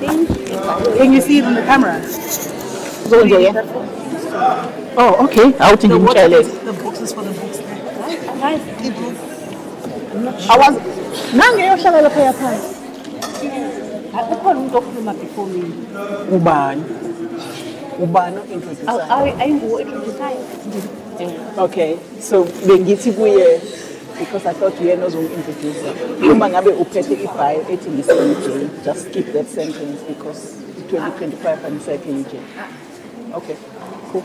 Can you see it on the camera? Oh, okay. How to do it? The boxes for the books there. I was. Nange yoshaka lapha yapha. Ukhona umuntu okhuluma before me. Ubani introduce. Ayinguwo-introduce-ayo. Okay, so bengithi kuye because I thought you knows introduce. Uma ngabe uphethe ibhayo ethi ngisenje, just skip that sentence because 2025 and second year. Okay, cool.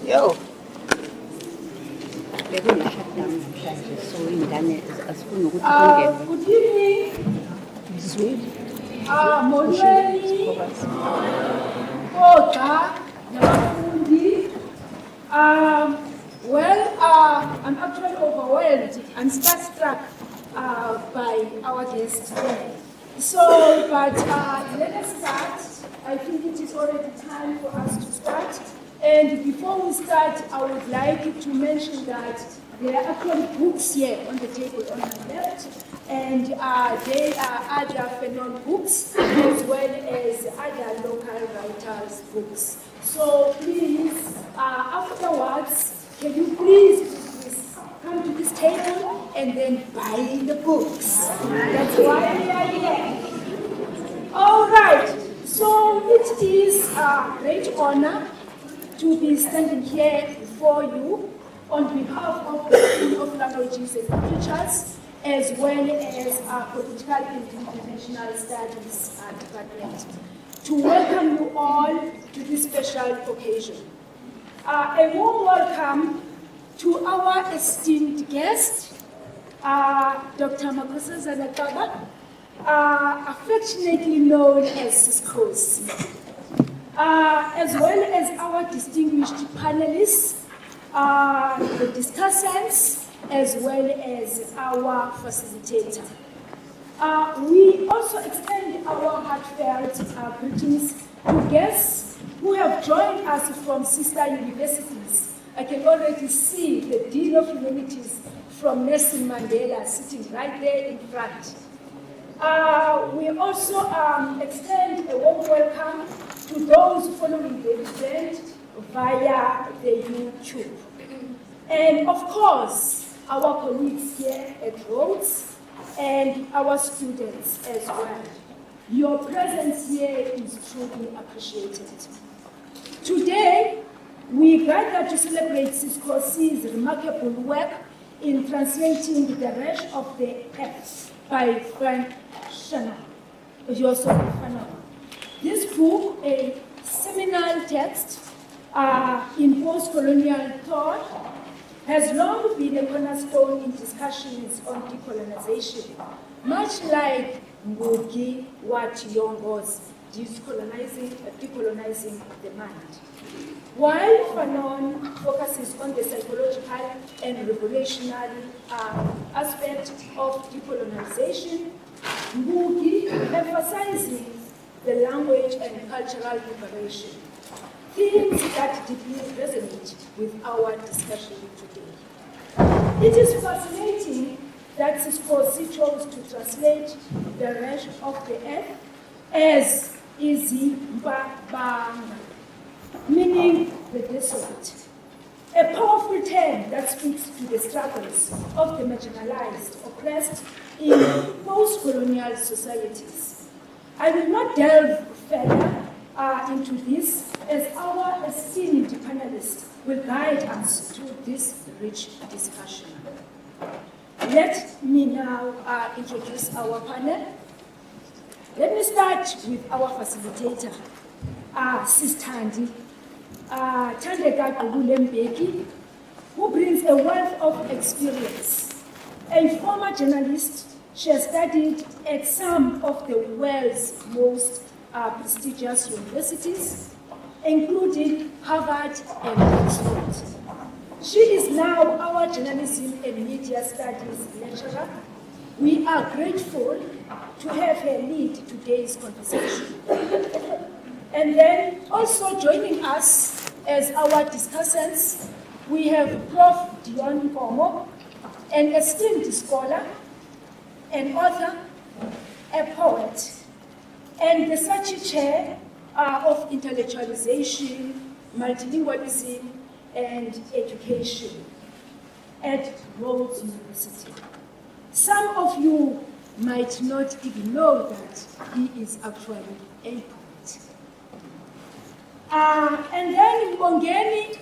Yo. Good evening. Sweet. Molweni. Kodwa nabafundi. I'm actually overwhelmed and starstruck by our guests today. But let us start. I think it is already time for us to start. And before we start, I would like to mention that there are actually books here on the table on my left, and they are other Fanon books as well as other local writers' books. So please, afterwards, can you please come to this table and then buy the books? That's why we are here. All right. So it is a great honor to be standing here before you on behalf of the School of Languages and Literatures, as well as our Political and International Studies Department, to welcome you all to this special occasion. A warm welcome to our esteemed guest, Dr. Makosa Zanakaba, affectionately known as SARChi. As well as our distinguished panelists, the discussants, as well as our facilitator. We also extend our heartfelt greetings to guests who have joined us from sister universities. I can already see the Dean of Humanities from Nelson Mandela sitting right there in front. We also extend a warm welcome to those following the event via the YouTube. And of course, our colleagues here at Rhodes and our students as well. Your presence here is truly appreciated. Today, we gather to celebrate SARChi's remarkable work in translating the Wretched of the Earth by Frantz. This book, a seminal text in post-colonial thought, has long been a cornerstone in discussions on decolonization, much like Ngugi wa Thiong'o's decolonizing the mind. While Fanon focuses on the psychological and revolutionary aspect of decolonization, Ngugi emphasizes the language and cultural liberation, themes that deeply resonate with our discussion today. It is fascinating that SARChi chose to translate the Wretched of the Earth as Izimpabanga, meaning the desolate, a powerful term that speaks to the struggles of the marginalized, oppressed in post-colonial societies. I will not delve further into this, as our esteemed panelists will guide us through this rich discussion. Let me now introduce our panel. Let me start with our facilitator, Sis Thandi, Thandeka Gqubule-Mbeki, who brings a wealth of experience. A former journalist, she has studied at some of the world's most prestigious universities, including Harvard and Oxford. She is now our journalism and media studies lecturer We are grateful to have her lead today's conversation. And then also joining us as our discussants, we have Prof. Dion Komo, an esteemed scholar, an author, a poet, and the SARChi Chair of Intellectualization, Multilinguasim, and Education at Rhodes University. Some of you might not even know that he is actually a poet. And then Mbongeni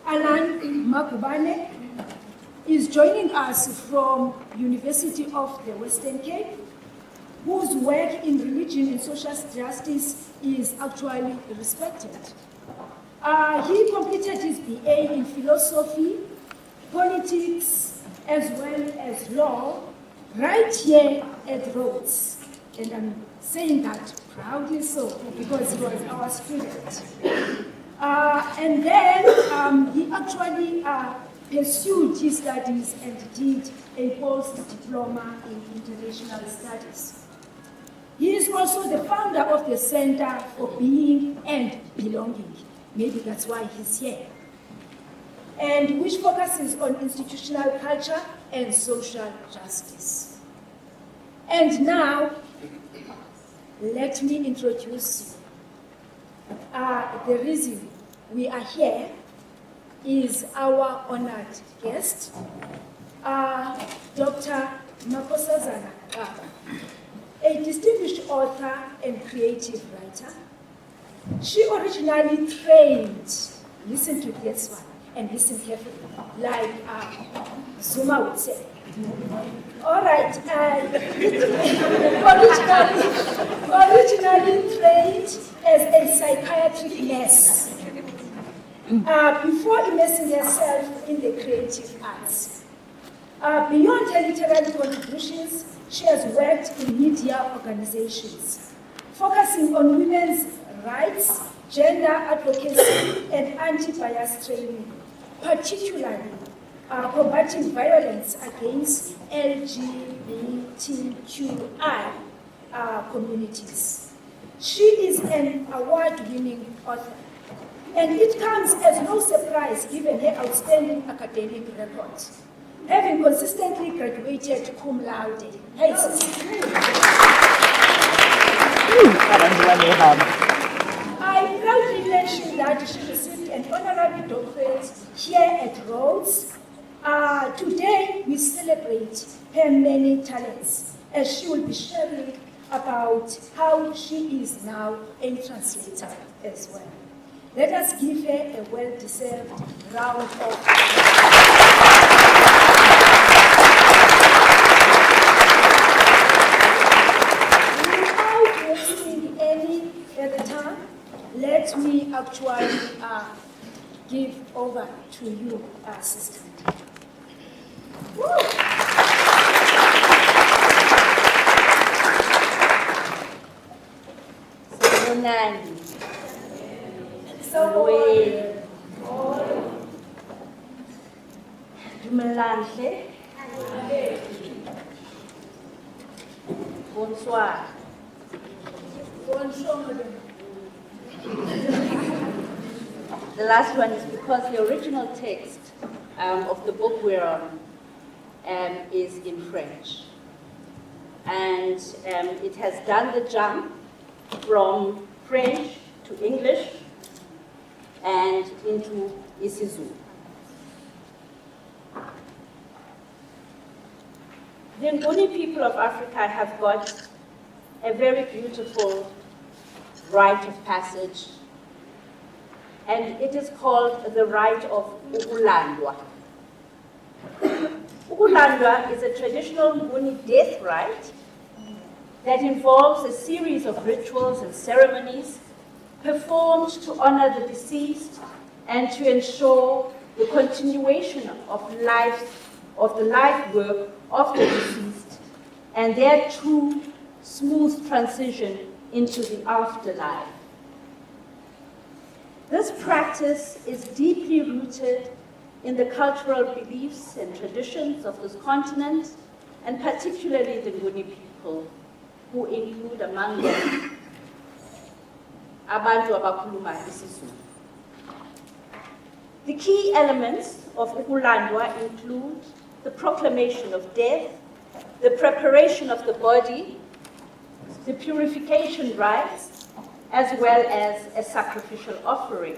Alan Makubane is joining us from University of the Western Cape, whose work in religion and social justice is actually respected. He completed his BA in philosophy, politics, as well as law, right here at Rhodes. And I'm saying that proudly so, because he was our student. And then he actually pursued his studies and did a post-diploma in international studies. He is also the founder of the Center for Being and Belonging. Maybe that's why he's here. And which focuses on institutional culture and social justice. And now, let me introduce you. The reason we are here is our honored guest, Dr. Makosazana Kaba, a distinguished author and creative writer. She originally trained, listen to this one, and listen carefully, like Zuma would say. All right, originally trained as a psychiatric nurse before immersing herself in the creative arts. Beyond her literary contributions, she has worked in media organizations, focusing on women's rights, gender advocacy, and anti-bias training, particularly combating violence against LGBTQI communities. She is an award-winning author, and it comes as no surprise given her outstanding academic record, having consistently graduated cum laude. Hey, I proudly mention that she received an honorary doctorate here at Rhodes. Today, we celebrate her many talents, as she will be sharing about how she is now a translator as well. Let us give her a well-deserved round of applause. Without wasting any further time, let me actually give over to you, Sister. Bonsoir. The last one is because the original text of the book we're on is in French. And it has done the jump from French to English and into isiZulu. The Nguni people of Africa have got a very beautiful rite of passage, and it is called the rite of ukulandwa. Ukulandwa is a traditional Nguni death rite that involves a series of rituals and ceremonies performed to honor the deceased and to ensure the continuation of the life work of the deceased and their true smooth transition into the afterlife. This practice is deeply rooted in the cultural beliefs and traditions of this continent and particularly the Nguni people, who include among them abantu abakhuluma isiZulu. The key elements of ukulandwa include the proclamation of death, the preparation of the body, the purification rites, as well as a sacrificial offering,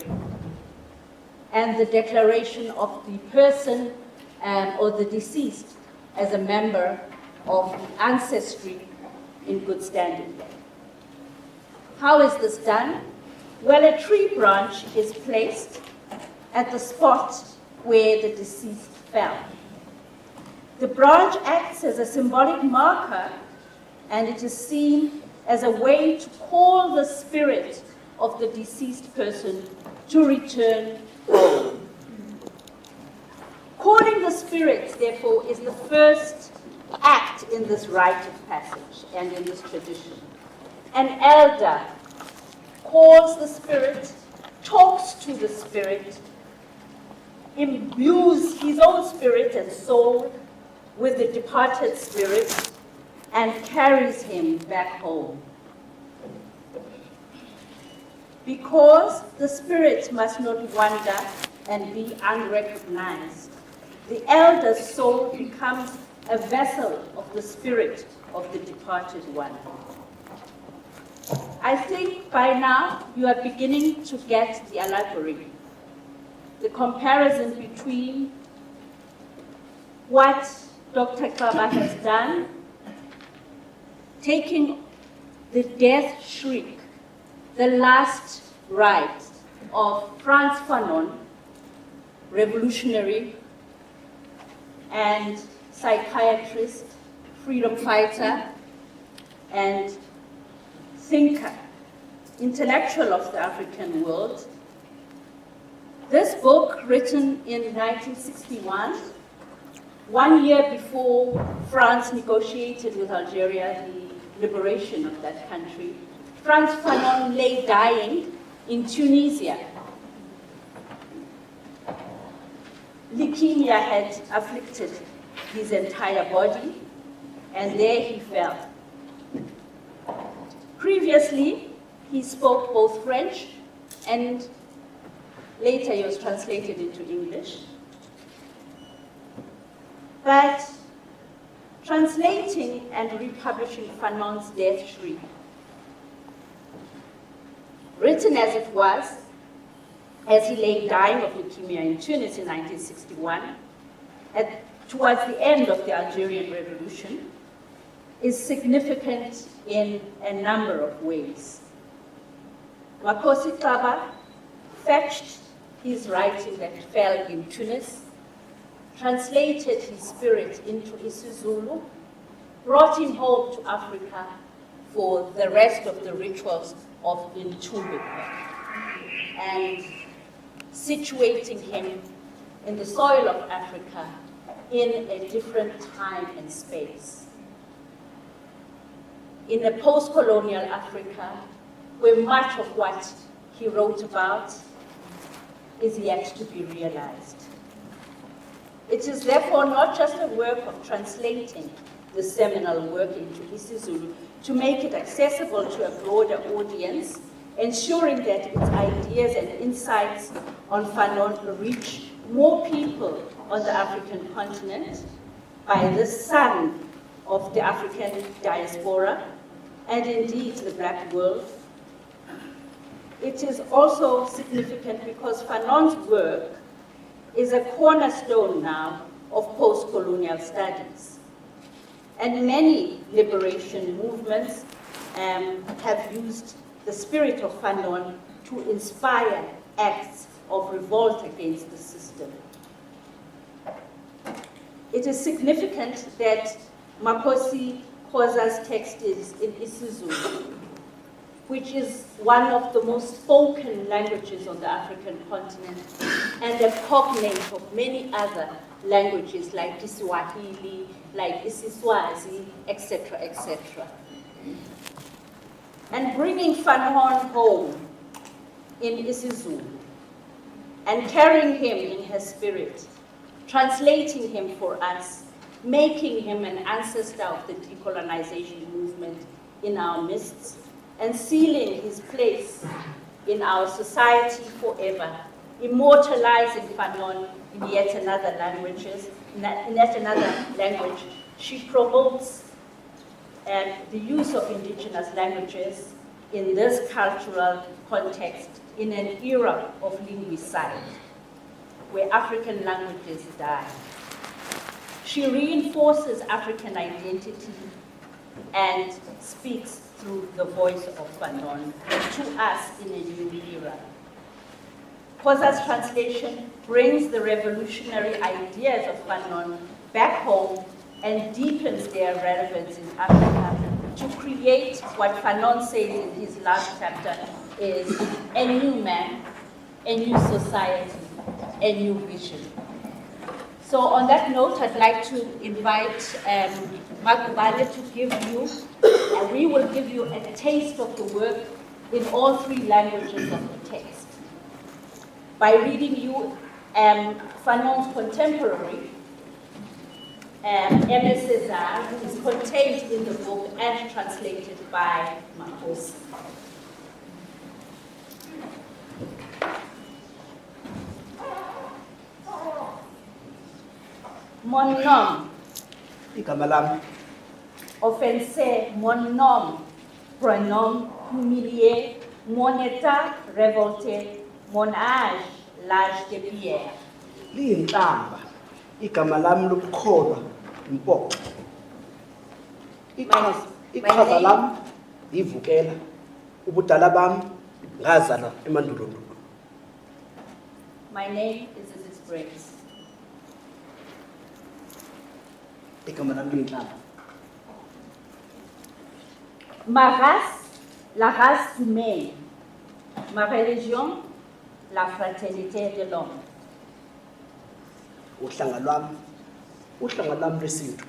and the declaration of the person or the deceased as a member of the ancestry in good standing. How is this done? Well, a tree branch is placed at the spot where the deceased fell. The branch acts as a symbolic marker, and it is seen as a way to call the spirit of the deceased person to return home. Calling the spirits, therefore, is the first act in this rite of passage and in this tradition. An elder calls the spirit, talks to the spirit, imbues his own spirit and soul with the departed spirit, and carries him back home. Because the spirit must not wander and be unrecognized, the elder's soul becomes a vessel of the spirit of the departed one. I think by now you are beginning to get the allegory, the comparison between what Dr. Xaba has done, taking the death shriek, the last rite of Frantz Fanon, revolutionary and psychiatrist, freedom fighter, and thinker, intellectual of the African world. This book, written in 1961, 1 year before France negotiated with Algeria the liberation of that country, Frantz Fanon lay dying in Tunisia. Leukemia had afflicted his entire body, and there he fell. Previously, he spoke both French and later he was translated into English. But translating and republishing Fanon's Death Shriek, written as it was, as he lay dying of leukemia in Tunis in 1961, towards the end of the Algerian Revolution, is significant in a number of ways. Makosi Xaba fetched his writing that fell in Tunis, translated his spirit into isiZulu, brought him home to Africa for the rest of the rituals of Intumbi, and situating him in the soil of Africa in a different time and space. In a post-colonial Africa, where much of what he wrote about is yet to be realized. It is therefore not just a work of translating the seminal work into isiZulu to make it accessible to a broader audience, ensuring that its ideas and insights on Fanon reach more people on the African continent by the son of the African diaspora, and indeed the Black world. It is also significant because Fanon's work is a cornerstone now of post-colonial studies. And many liberation movements have used the spirit of Fanon to inspire acts of revolt against the system. It is significant that Makosi Khoza's text is in isiZulu, which is one of the most spoken languages on the African continent and a cognate of many other languages like Kiswahili, like isiSwazi, etc., etc. And bringing Fanon home in isiZulu and carrying him in her spirit, translating him for us, making him an ancestor of the decolonization movement in our midst, and sealing his place in our society forever, immortalizing Fanon in yet another language. She promotes the use of indigenous languages in this cultural context in an era of linguicide, where African languages die. She reinforces African identity and speaks through the voice of Fanon to us in a new era. Khoza's translation brings the revolutionary ideas of Fanon back home and deepens their relevance in Africa to create what Fanon says in his last chapter is a new man, a new society, a new vision. So on that note, I'd like to invite Makubale to give you, and we will give you a taste of the work in all three languages of the text. By reading you Fanon's contemporary, M.S. Cesar, who is contained in the book and translated by Makosi. Mon nom, offensé, mon nom, pronom, humilié, mon état, révolté, mon âge, l'âge de pierre. Liyintamba, igama lami lokukholwa impoqo. Iqhaza lami livukela, ubudala bami ngazala emandulondulo. My name is Isis Grace. Igama lami liyintamba. Ma race, la race humaine. Ma religion, la fraternité de l'homme. Uhlanga lwami lesintu.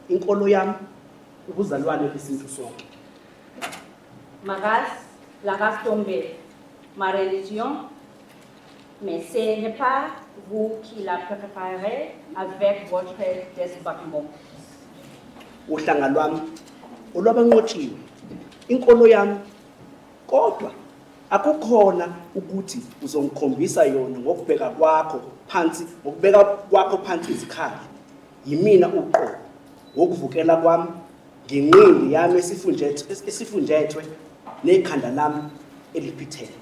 Inkolo yami ubuzalwane besintu sonke. Ma race, la race tombée. Ma religion, mais ce n'est pas vous qui la préparez avec votre débarquement. Uhlanga lwami olwabanqotshiwe. Inkolo yami kodwa akukhona ukuthi uzongikhombisa yona ngokubeka kwakho phansi izikhali. Yimina uqobo ngokuvukela kwami ngenqindi yami esifunjethwe nekhanda lami eliphithene.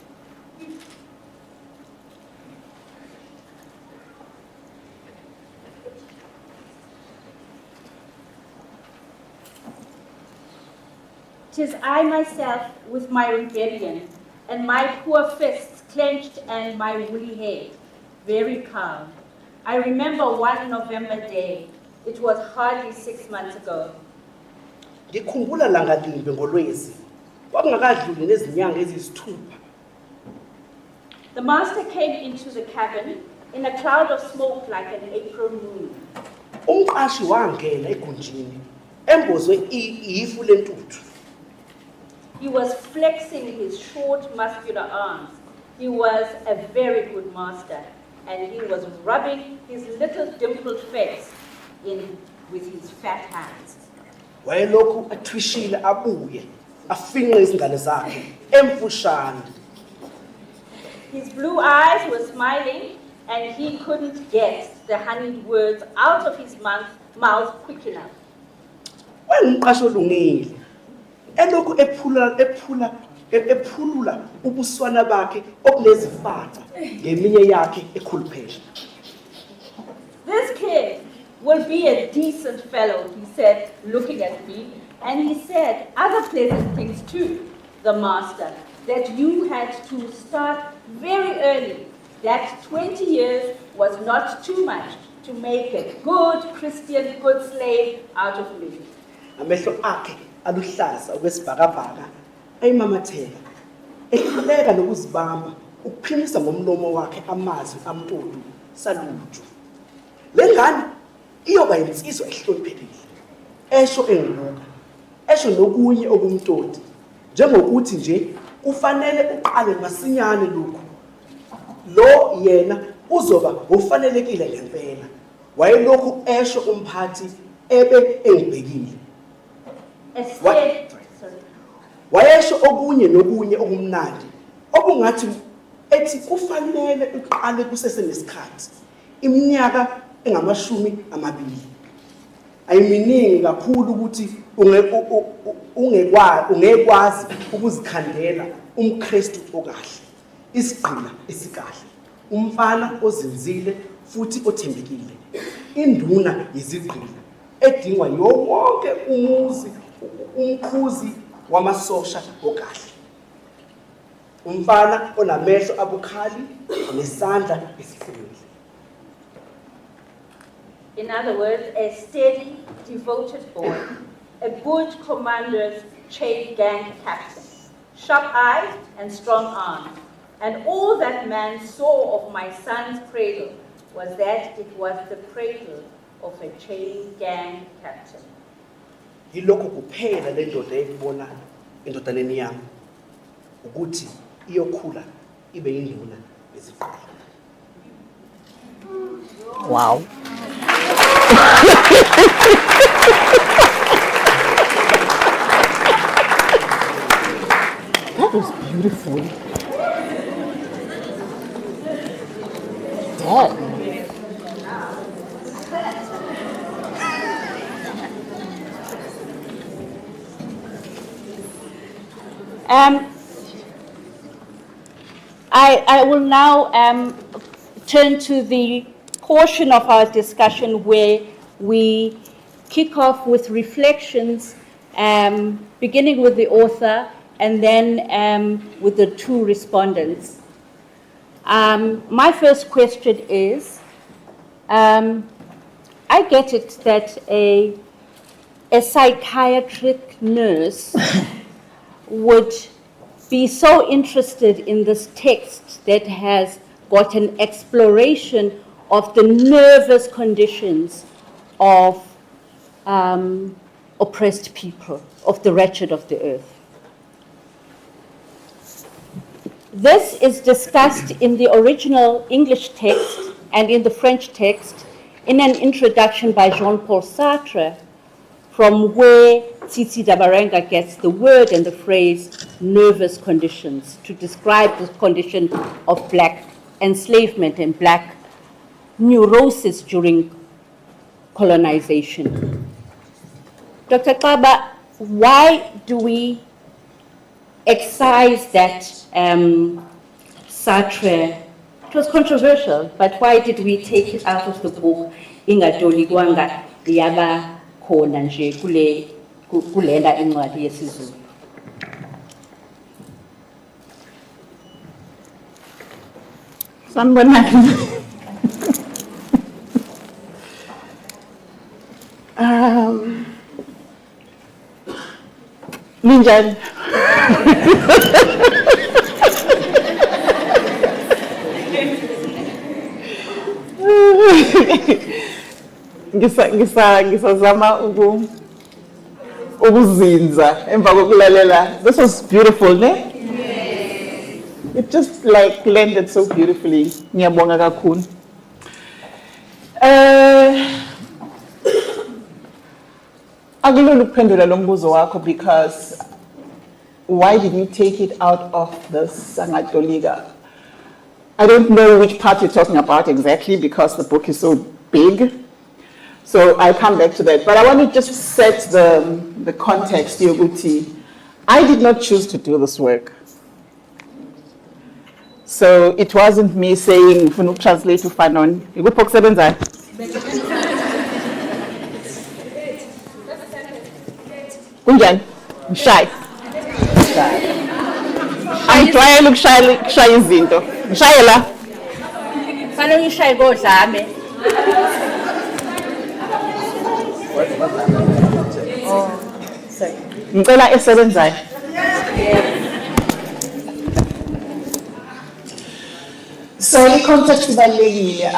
"'Tis I myself with my rebellion, and my poor fists clenched and my woolly head, very calm. I remember one November day, it was hardly 6 months ago. Ngikhumbula langa limbe ngolwezi. Kwakungakadluli nezinyanga ezisithupha. The master came into the cabin in a cloud of smoke like an April moon. Umqashi wangena egunjini, embozwe ifu lentuthu. He was flexing his short, muscular arms. He was a very good master, and he was rubbing his little dimpled face in with his fat hands. Wayelokhu athwishile abuye, afinqe izingalo zakhe emfushane. His blue eyes were smiling, and he couldn't get the honeyed words out of his mouth quick enough. Wayengumqashi olungile. Elokhu ephulula ubuswana bakhe obunezifatha ngeminye yakhe ekhuluphele. This kid will be a decent fellow, he said, looking at me. And he said other pleasant things too, the master, that you had to start very early, that 20 years was not too much to make a good Christian, good slave out of me. Amehlo akhe aluhlaza okwesibhakabhaka ayimamatheka ehluleka nokuzibamba ukuphimisa ngomlomo wakhe amazwi amtudu saluju. Le ngane iyoba yinsizwa ehloniphekile, esho enguluka, esho nokunye okumtoti, njengokuthi nje kufanele uqale masinyane lokhu. Lo yena uzoba ngofanelekile ngempela, wayelokhu esho umphathi ebe engibhekile. Wayesho okunye nokunye okumnandi okungathi ethi kufanele uqale kusesenesikhathi iminyaka engamashumi amabili. Ayiminingi kakhulu ukuthi ungekwazi ukuzikhandela umKristu okahle, isigqila esikahle, umfana ozinzile futhi othembekile, induna yezigqila edingwa yonke umuzi, umkhuzi wamasosha okahle, umfana onamehlo abukhali nesandla esiqinile. In other words, a steady, devoted boy, a good commander's chain gang captain, sharp-eyed and strong-armed. And all that man saw of my son's cradle was that it was the cradle of a chain gang captain. Yilokho kuphela le ndoda ekubona endodaneni yami ukuthi iyokhula ibe yinduna yezigqila. Wow. That was beautiful. That. I will now turn to the portion of our discussion where we kick off with reflections, beginning with the author and then with the two respondents. My first question is, I get it that a psychiatric nurse would be so interested in this text that has got an exploration of the nervous conditions of oppressed people, of the wretched of the earth. This is discussed in the original English text and in the French text in an introduction by Jean-Paul Sartre, from where Tsitsi Dabarenga gets the word and the phrase nervous conditions to describe the condition of black enslavement and black neurosis during colonization. Dr. Kaba, why do we excise that Sartre? It was controversial, but why did we take it out of the book? Ingatolikwanga yaba khona nje kulena incwadi yesiZulu. Sanibonani. Ninjani. Ngisazama ukuzinza emva kokulalela. This was beautiful, ne? It just like blended so beautifully. Ngiyabonga kakhulu. Akulula ukuphendula lo mbuzo wakho because why did we take it out of the Sangatoliga? I don't know which part you're talking about exactly because the book is so big. So I'll come back to that. But I want to just set the context, Yoguti. I did not choose to do this work. So it wasn't me saying, "Funa translate to Fanon." Kunjani? Shy. Angijwayele ukushaya izinto. Ngishaye la. Fanele ngishaye kodlame. Oh, sorry. Ngicela esebenzayo. So the context ibalulekile.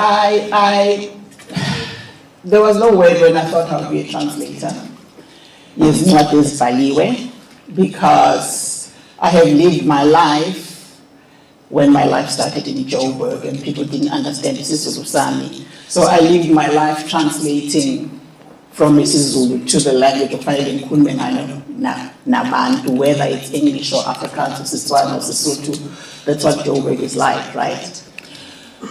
There was no word when I thought I would be a translator. Yes, not this baliwe, because I have lived my life when my life started in Joburg and people didn't understand isiZulu Sami. So I lived my life translating from isiZulu to the language of Nkhulume ngayo nabantu, whether it's English or Afrikaans or Setswana or Sesotho. That's what Joburg is like, right?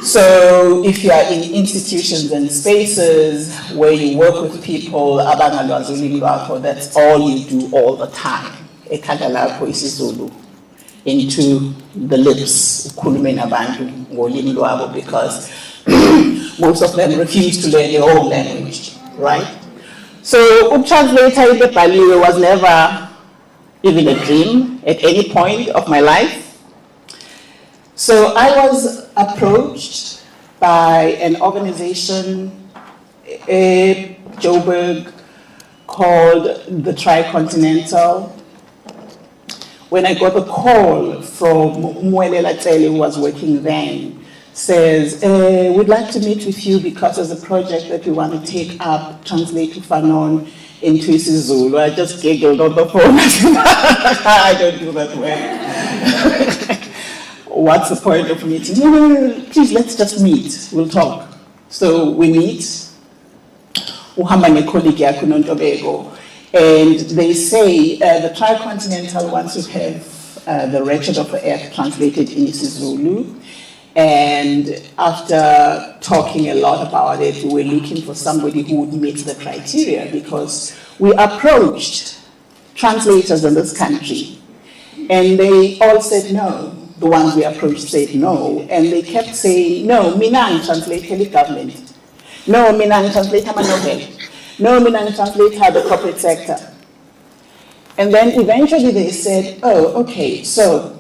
So if you are in institutions and spaces where you work with people, that's all you do all the time. Ekhaya lakho isiZulu into the lips, ukhulume nabantu ngolimi lwabo, because most of them refuse to learn their own language, right? So translator in the Bali was never even a dream at any point of my life. So I was approached by an organization in Joburg called the Tricontinental. When I got a call from Mwelela Tsele, who was working then, says, we'd like to meet with you because there's a project that we want to take up, translate to Fanon into isiZulu. I just giggled on the phone. I don't do that well. What's the point of meeting? No, please, let's just meet. We'll talk. So we meet. Uhamba necolleague yakho noNtobeko. And they say the Tricontinental wants to have the Wretched of the Earth translated in isiZulu. And after talking a lot about it, we were looking for somebody who would meet the criteria, because we approached translators in this country and they all said no. The ones we approached said no, and they kept saying, no, mina translate the government. No, mina translate my novel. No, mina translate the corporate sector. And then eventually they said, oh, okay, so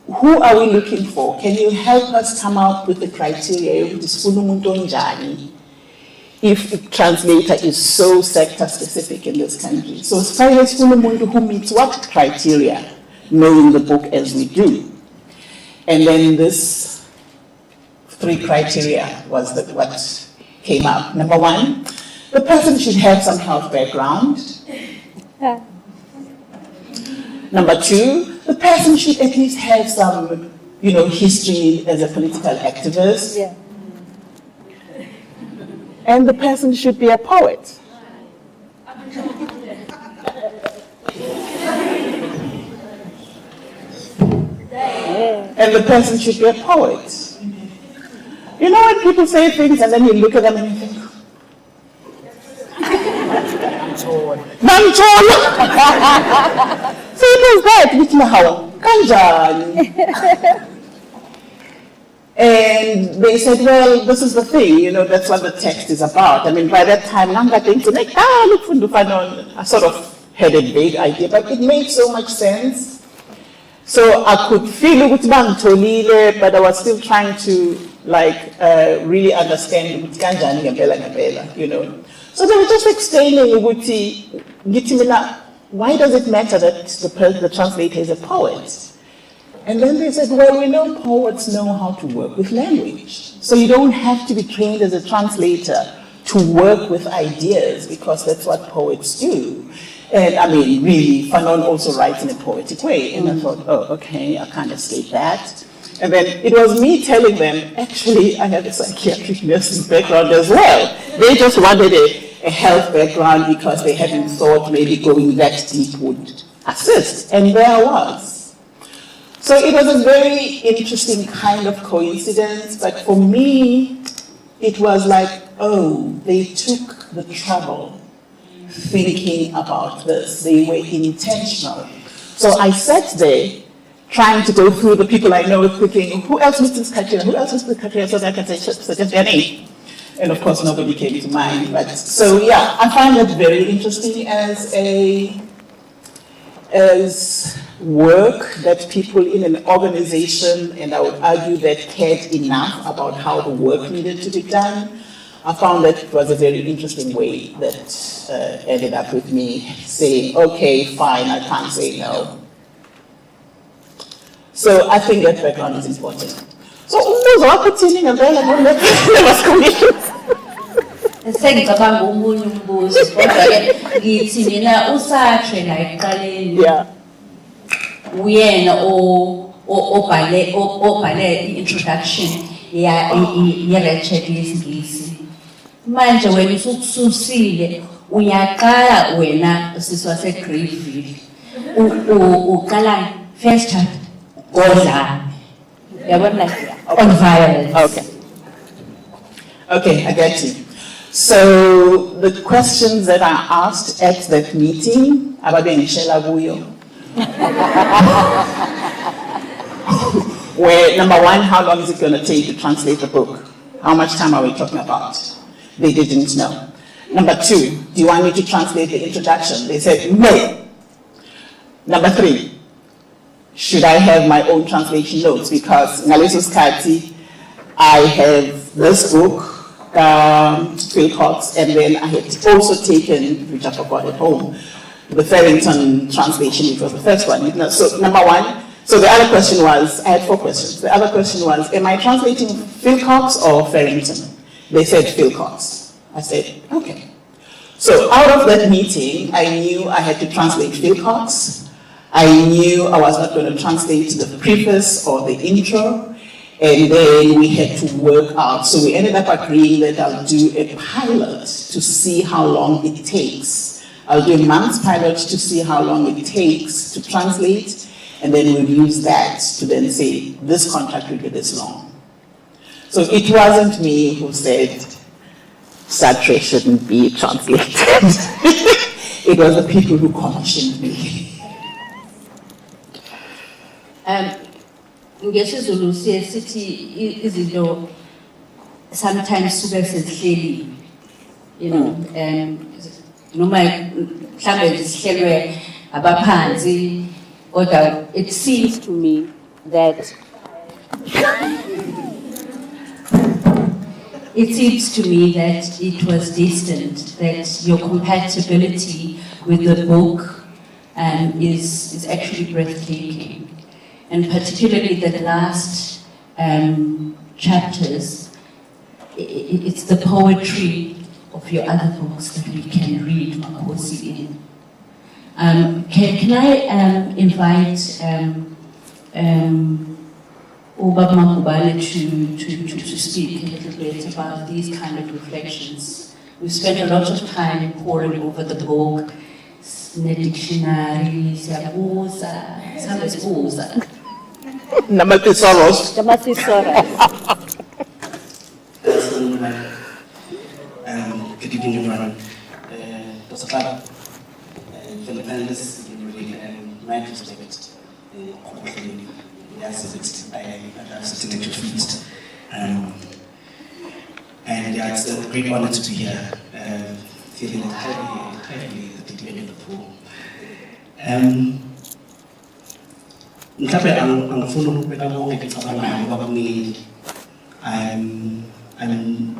who are we looking for? Can you help us come up with the criteria if a translator is so sector specific in this country? So who meets what criteria, knowing the book as we do? And then this 3 criteria was what came up. Number 1, the person should have some health background. Number 2, the person should at least have some, history as a political activist. Yeah. And the person should be a poet. And the person should be a poet. You know when people say things and then you look at them and you think, Manchol! So it was that, Kanjani. And they said, well, this is the thing, that's what the text is about. I mean, by that time, I sort of had a vague idea, but it made so much sense. So I could feel it, but I was still trying to really understand So they were just explaining, why does it matter that the translator is a poet? And then they said, well, we know poets know how to work with language. So you don't have to be trained as a translator to work with ideas, because that's what poets do. And I mean, really, Fanon also writes in a poetic way. And I thought, oh, okay, I can't escape that. And then it was me telling them, actually, I have a psychiatric nursing background as well. They just wanted a health background because they hadn't thought maybe going that deep would assist. And there I was. So it was a very interesting kind of coincidence. But for me, it was like, oh, they took the trouble thinking about this. They were intentional. So I sat there trying to go through the people I know, thinking, who else meets this criteria? Who else meets this criteria? So that I can suggest their name. And of course, nobody came to mind. But so yeah, I find that very interesting as work that people in an organization, and I would argue that cared enough about how the work needed to be done. I found that it was a very interesting way that ended up with me saying, okay, fine, I can't say no. So I think that background is important. So Sengicabanga omunye umbuzo kodwa-ke ngithi mina uSARChi la ekuqaleni yeah. uyena obhale i-introduction ye-Wretched yesiNgisi. Manje wena usukususile uyaqala wena sisi waseGreyville uqala first chapter godla yabona on violence. Okay, I get you. So the questions that I asked at that meeting, were number one, how long is it going to take to translate the book? How much time are we talking about? They didn't know. Number two, do you want me to translate the introduction? They said no. Number three, should I have my own translation notes? Because ngaleso skati, I have this book, Phil Cox, and then I had also taken, which I forgot at home, the Farrington translation, which was the first one. So number one, so the other question was, I had 4 questions. The other question was, am I translating Phil Cox or Farrington? They said Phil Cox. I said, okay. So out of that meeting, I knew I had to translate Phil Cox. I knew I was not going to translate the preface or the intro. And then we had to work out. So we ended up agreeing that I'll do a pilot to see how long it takes. I'll do a month's pilot to see how long it takes to translate. And then we'll use that to then say, this contract will be this long. So it wasn't me who said, SARChi shouldn't be translated. It was the people who commissioned me. NgesiZulu siye sithi izinto sometimes suke sezihleli, you know, noma mhlambe zihlelwe abaphansi, kodwa it seems to me that it was destined, that your compatibility with the book is actually breathtaking. And particularly the last chapters, it's the poetry of your other books that we can read Makosi in. Can I invite Ubaba Makubale to speak a little bit about these kind of reflections? We've spent a lot of time poring over the book, dictionary, siyabuza, siyabuza. Namatisoros. Good evening, everyone. Dr. Fada, for the panelists, my perspective, I assisted at your feast. And yeah, it's a great honor to be here, feeling heavily at the end of the pool. I'm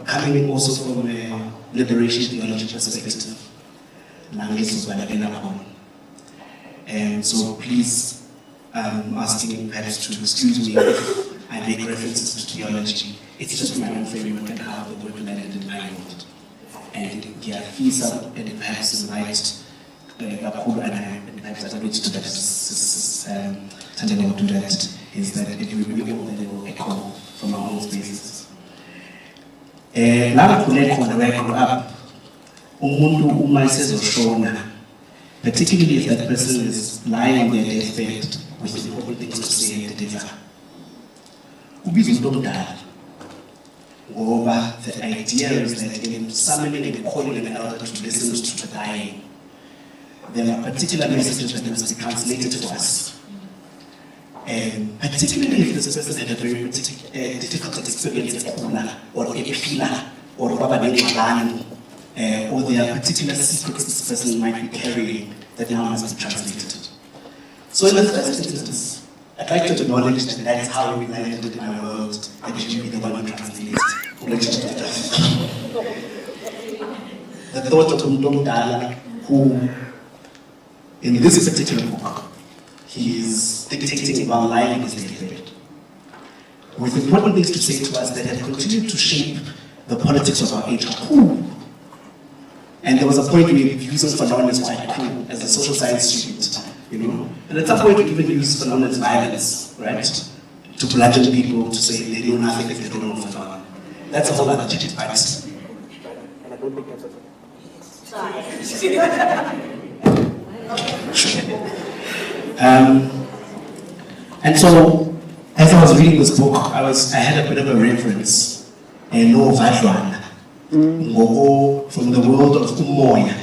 coming also from a liberation theology perspective. And so please, I'm asking perhaps to excuse me if I make references to theology. It's just my own framework and how the word landed in my world. And yeah, FISA and perhaps invite Bakulu and perhaps I reach to that Tanzania to that is that it will be all that will echo from our own spaces. Lapho khona where I grew up, umuntu uma esezoshona, particularly if that person is lying on their deathbed with important things to say and deliver. Ubizwa umuntu omdala. Ngoba the idea is that in summoning and calling an elder to listen to the dying, there are particular messages that must be translated for us. Particularly if this person had a very difficult experience at Kuna or Epila or Baba Benjamin, or there are particular secrets this person might be carrying that now must be translated. So in the first instance, I'd like to acknowledge that that's how we landed in our world, that you should be the one who translates. The thought of Mdomdala, who in this particular book, he is dictating while lying in his deathbed, with important things to say to us that have continued to shape the politics of our age. Cool. And there was a point where using Fanon as quite cool as a social science student. you know. And at some point we even use Fanon as violence, right? To bludgeon people, to say they know nothing if they don't know Fanon. That's a whole other topic, but... And I don't think that's and so, as I was reading this book, I had a bit of a reference, no Vadran, from the world of Umoya,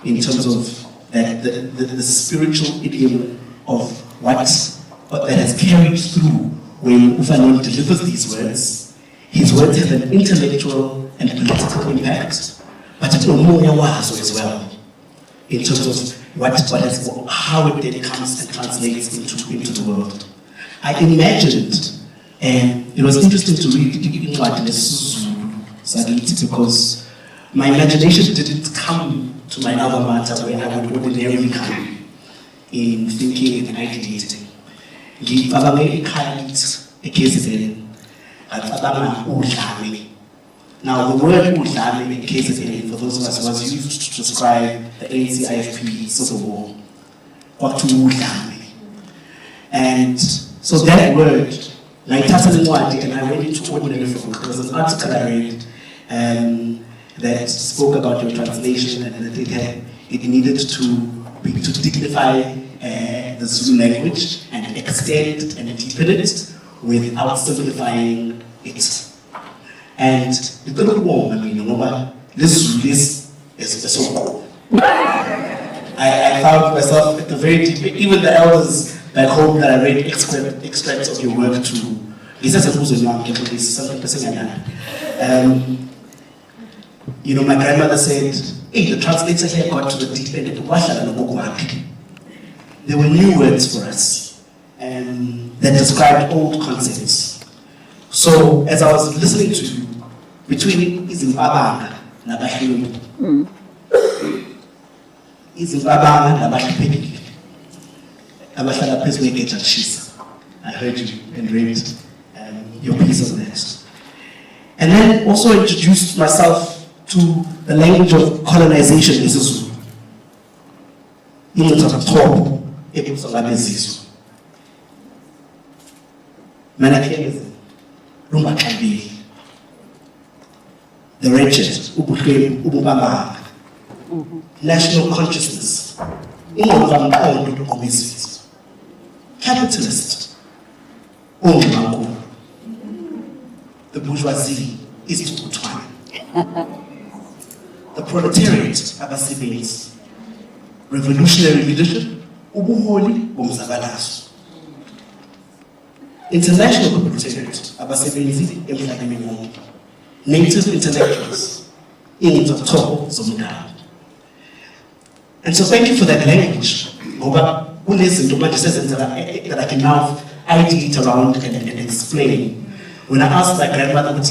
in terms of that the spiritual idiom of what that has carried through when Fanon delivers these words. His words have an intellectual and political impact, but it's Umoya wazo as well, in terms of how it then comes and translates into the world. I imagined, and it was interesting to read because my imagination didn't come to my alma mater where I would ordinarily come in thinking and ideating. Now, the word udlame in KZN, for those of us, was used to describe the ANC-IFP civil war. And so that word, and I went into ordinary folk. There was an article I read that spoke about your translation and that it needed to dignify the Zulu language and extend it and deepen it without simplifying it. And the little warm, this is so cool. I found myself at the very deep, even the elders back home that I read extracts of your work to. My grandmother said, hey, the translator here got to the deep end. There were new words for us that described old concepts. So as I was listening to you, between Izimpabanga and Izimpabanga and I heard you and read your piece on that. And then also introduced myself to the language of colonization in Zulu. The wretched, national consciousness, capitalist, the bourgeoisie is Tukutwana, the proletariat, abasebenzi, revolutionary leadership, ubuholi bomzabalazo, international proletariat, abasebenzi emhlabeni wonke, native intellectuals, Intellectualization Zomhlaba. And so thank you for that language. That I can now ideate around and explain. When I asked my grandmother, what's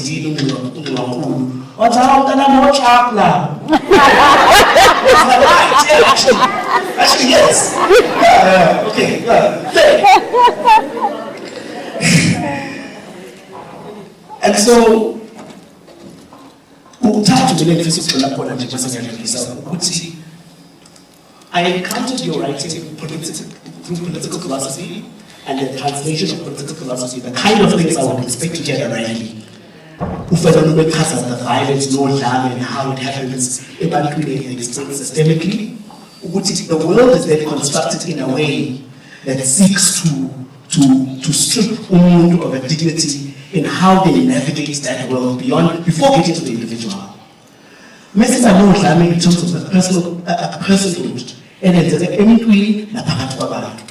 actually, yes. Okay, and so, I encountered your writing through political philosophy and the translation of political philosophy, the kind of things I would expect to get around the violence, and how it happens, systemically. The world is then constructed in a way that seeks to strip umuntu of a dignity in how they navigate that world before getting to the individual. Message I know in terms of the personhood, and it's eminently naphakathi kwabantu.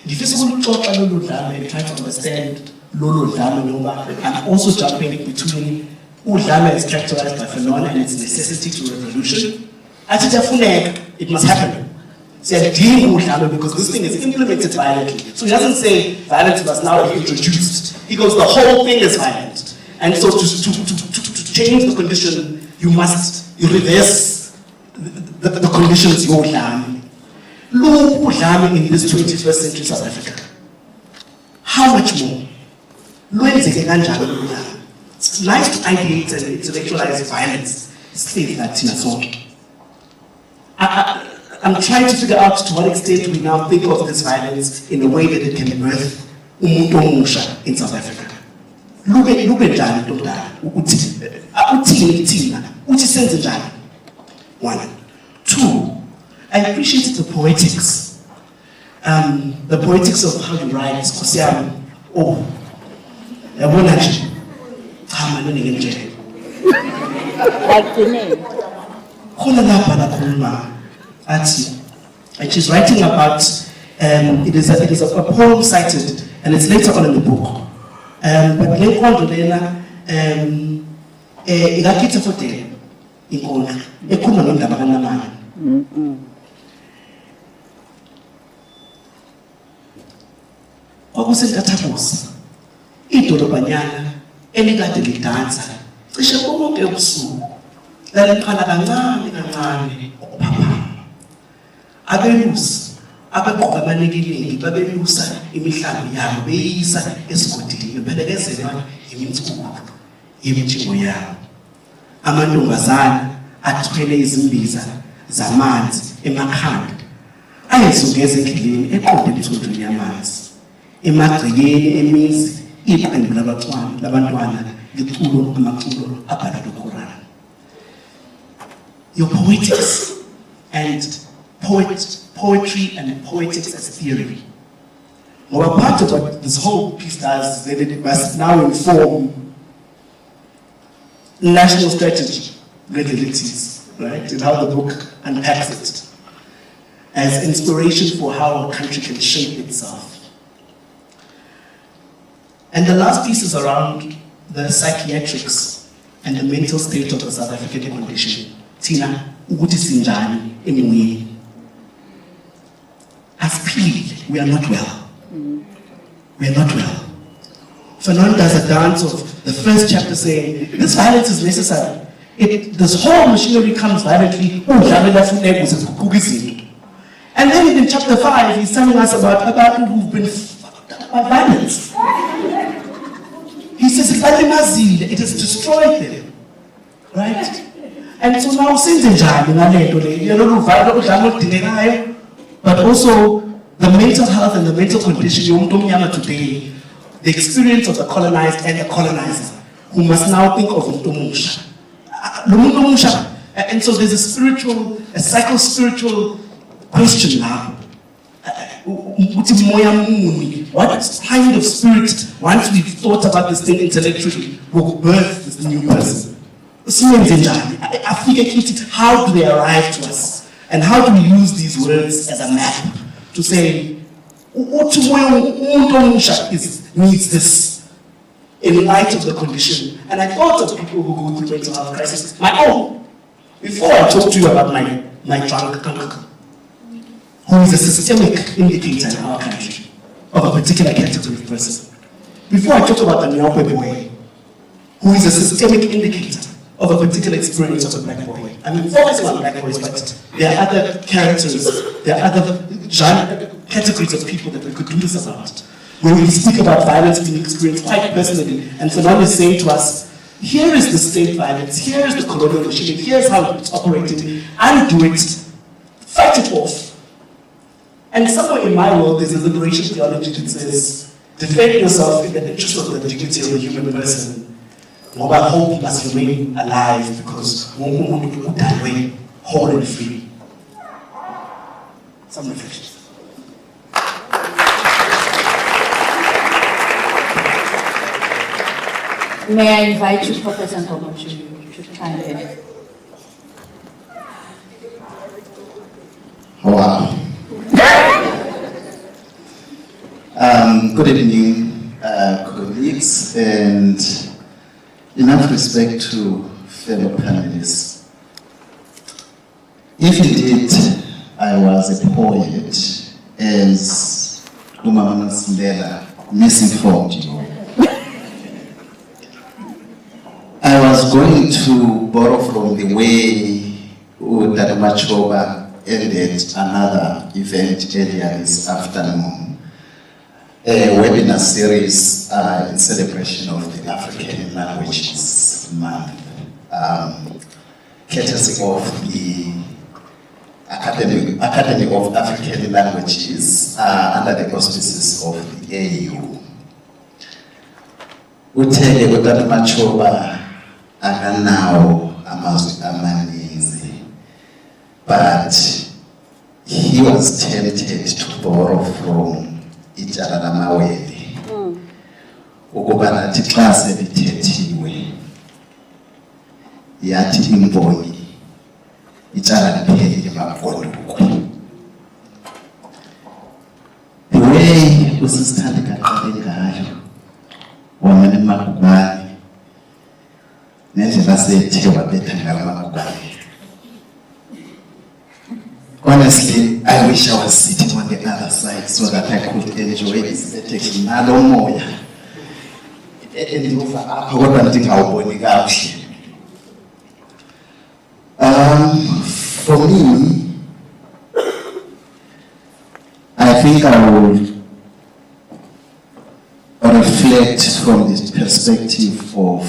Ngifisa ukuxoxa lolu dlame and try to understand lolu dlame and also jumping between udlame is characterized by Fanon and its necessity to revolution. It must happen. Because this thing is implemented violently. So he doesn't say violence must now be introduced. He goes, the whole thing is violent. And so to change the condition, you reverse the conditions you're in this 21st century South Africa. How much more? It's nice to ideate and intellectualize violence. I'm trying to figure out to what extent we now think of this violence in a way that it can birth umuntu omusha in South Africa. Lube njani into omdala uthini thina uthi senze njani. 1. 2, I appreciated the poetics. The poetics of how you write. Kosiam, oh, yabona nje cha manje nginje. Like the name. Khona lapha lakhuluma athi, and she's writing about it is a poem cited and it's later on in the book. But le nkondlo lena ingakhetha futhi inkondlo ekhuluma ngendaba kaNamanye. Kwakusentathabusa idolobhanyana elikade lidansa cishe konke ubusuku laliqala kancane kancane ukuphaphama. Abelusi abaqoqa abanikileli babelusa imihlambi yabo beyisa esigodini belekezelwa iminculo yemitshingo yabo. Amantombazana athwele izimbiza zamanzi emakhanda ayezungeza endleleni eqonde emthonjeni yamanzi. Emagcekeni emizi iqembu labantwana liculo amaculo abhalwa kuQuran. Your poetics and poetry and poetics as theory. Well, part of what this whole piece does is that it must now inform national strategy legalities, right? And how the book unpacks it as inspiration for how a country can shape itself. And the last piece is around the psychiatrics and the mental state of the South African condition. Tina, ukuthi sinjani emoyeni? As people, we are not well. We are not well. Fanon does a dance of the first chapter saying, this violence is necessary. This whole machinery comes violently. And then in chapter 5, he's telling us about people who've been fucked up by violence. He says, it has destroyed them. Right? And so now, but also the mental health and the mental condition today, the experience of the colonized and the colonizer, who must now think of Umusha. And so there's a psycho-spiritual question now. What kind of spirit, once we've thought about this thing intellectually, will birth this new person? How do they arrive to us? And how do we use these words as a map to say, needs this in light of the condition? And I thought of people who go through mental health crisis, my own. Before I talk to you about my drunk uncle, who is a systemic indicator in our country of a particular category of person. Before I talk about the Nyokwe boy, who is a systemic indicator of a particular experience of a black boy. I mean, focusing on black boys, but there are other characters, there are other categories of people that we could do this about. When we speak about violence being experienced quite personally, and Fanon is saying to us, here is the state violence, here is the colonial regime, here's how it's operated, undo it, fight it off. And somewhere in my world, there's a liberation theology that says, defend yourself in the interest of the dignity of the human person. Mobile hope must remain alive because one will that way, whole and free. Some reflections. May I invite you, Professor Ntomo, to chime in? Wow. Good evening, colleagues, and enough respect to fellow panelists. If indeed I was a poet, as Umama Sindela misinformed you, I was going to borrow from the way that Machoba ended another event earlier this afternoon, a webinar series in celebration of the African Languages Month, courtesy of the Academy of African Languages under the auspices of the AU. Uthe utata Machoba akanawo amazwi amaninzi, but he was tempted to borrow from icala lamawele ukuba nathi xa selithethiwe yathi imboni icala liphelile maqonduko. The way usisithanda kaqale ngayo wamane emakubani nendlela sethe wabetha ngayo amakubani. Honestly, I wish I was sitting on the other side so that I could enjoy this text. Nalo moya endiuva apha kodwa ndingawuboni kakuhle. For me, I think I will reflect from the perspective of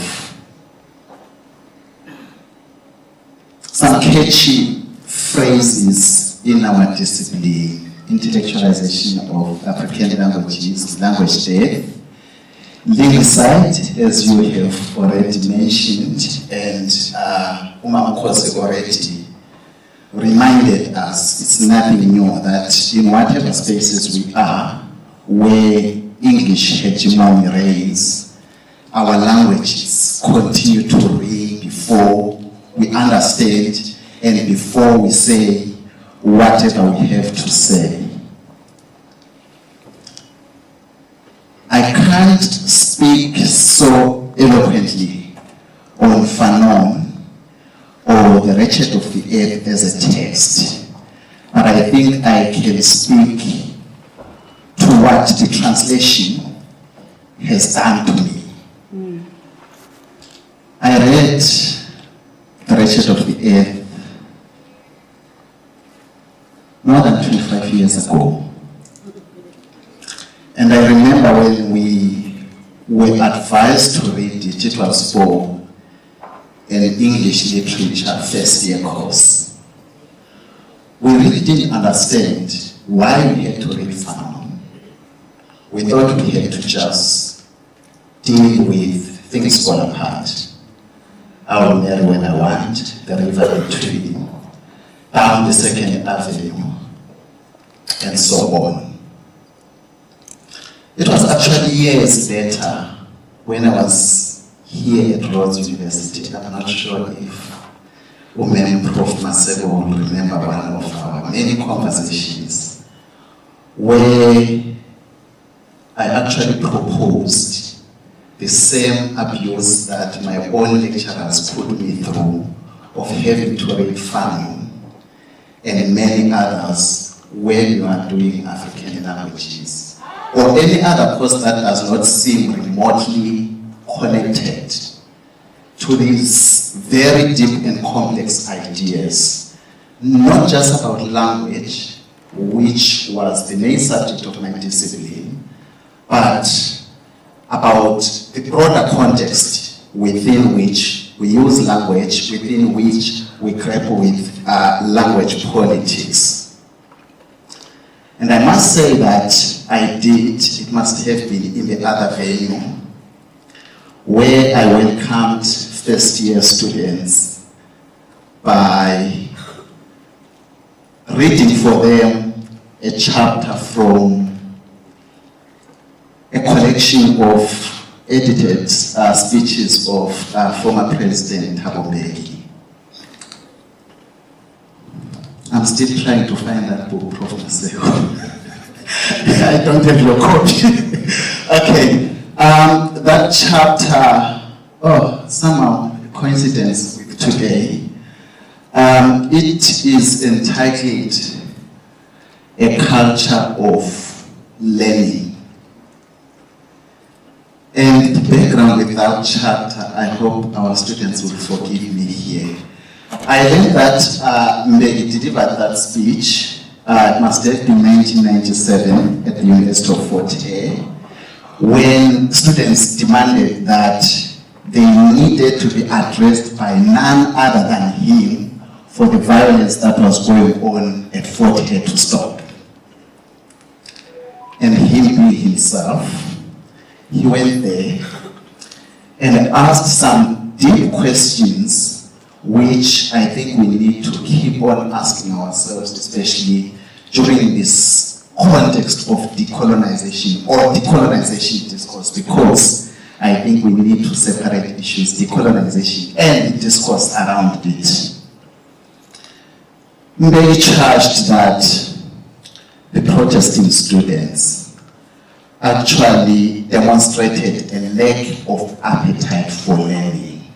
some catchy phrases in our discipline, intellectualization of African languages, language death, linguicide, as you have already mentioned, and Umama Kose already reminded us, it's nothing new, that in whatever spaces we are, where English hegemony reigns, our languages continue to reign before we understand and before we say whatever we have to say. I can't speak so eloquently on Fanon or the Wretched of the Earth as a text, but I think I can speak to what the translation has done to me. I read the Wretched of the Earth more than 25 years ago. And I remember when we were advised to read it, it was for an English literature first year course. We really didn't understand why we had to read Fanon. We thought we had to just deal with things fall apart. I will marry when I want, the river between, down the Second Avenue, and so on. It was actually years later when I was here at Rhodes University. I'm not sure if Women Prof. Masebo will remember one of our many conversations where I actually proposed the same abuse that my own lecturers put me through of having to read Fanon and many others when you are doing African languages, or any other course that does not seem remotely connected to these very deep and complex ideas, not just about language, which was the main subject of my discipline, but about the broader context within which we use language, within which we grapple with language politics. And I must say that I did, it must have been in the other venue, where I welcomed first year students by reading for them a chapter from a collection of edited speeches of former President Thabo Mbeki. I'm still trying to find that book, Prof. Maseko. I don't have your copy. Okay, that chapter, somehow a coincidence with today. It is entitled A Culture of Learning. And the background with that chapter, I hope our students will forgive me here. I learned that Mbeki delivered that speech, it must have been 1997 at the University of Fort Hare, when students demanded that they needed to be addressed by none other than him for the violence that was going on at Fort Hare to stop. And he himself, he went there and asked some deep questions which I think we need to keep on asking ourselves, especially during this context of decolonization or decolonization discourse, because I think we need to separate issues, decolonization and the discourse around it. They charged that the protesting students actually demonstrated a lack of appetite for learning,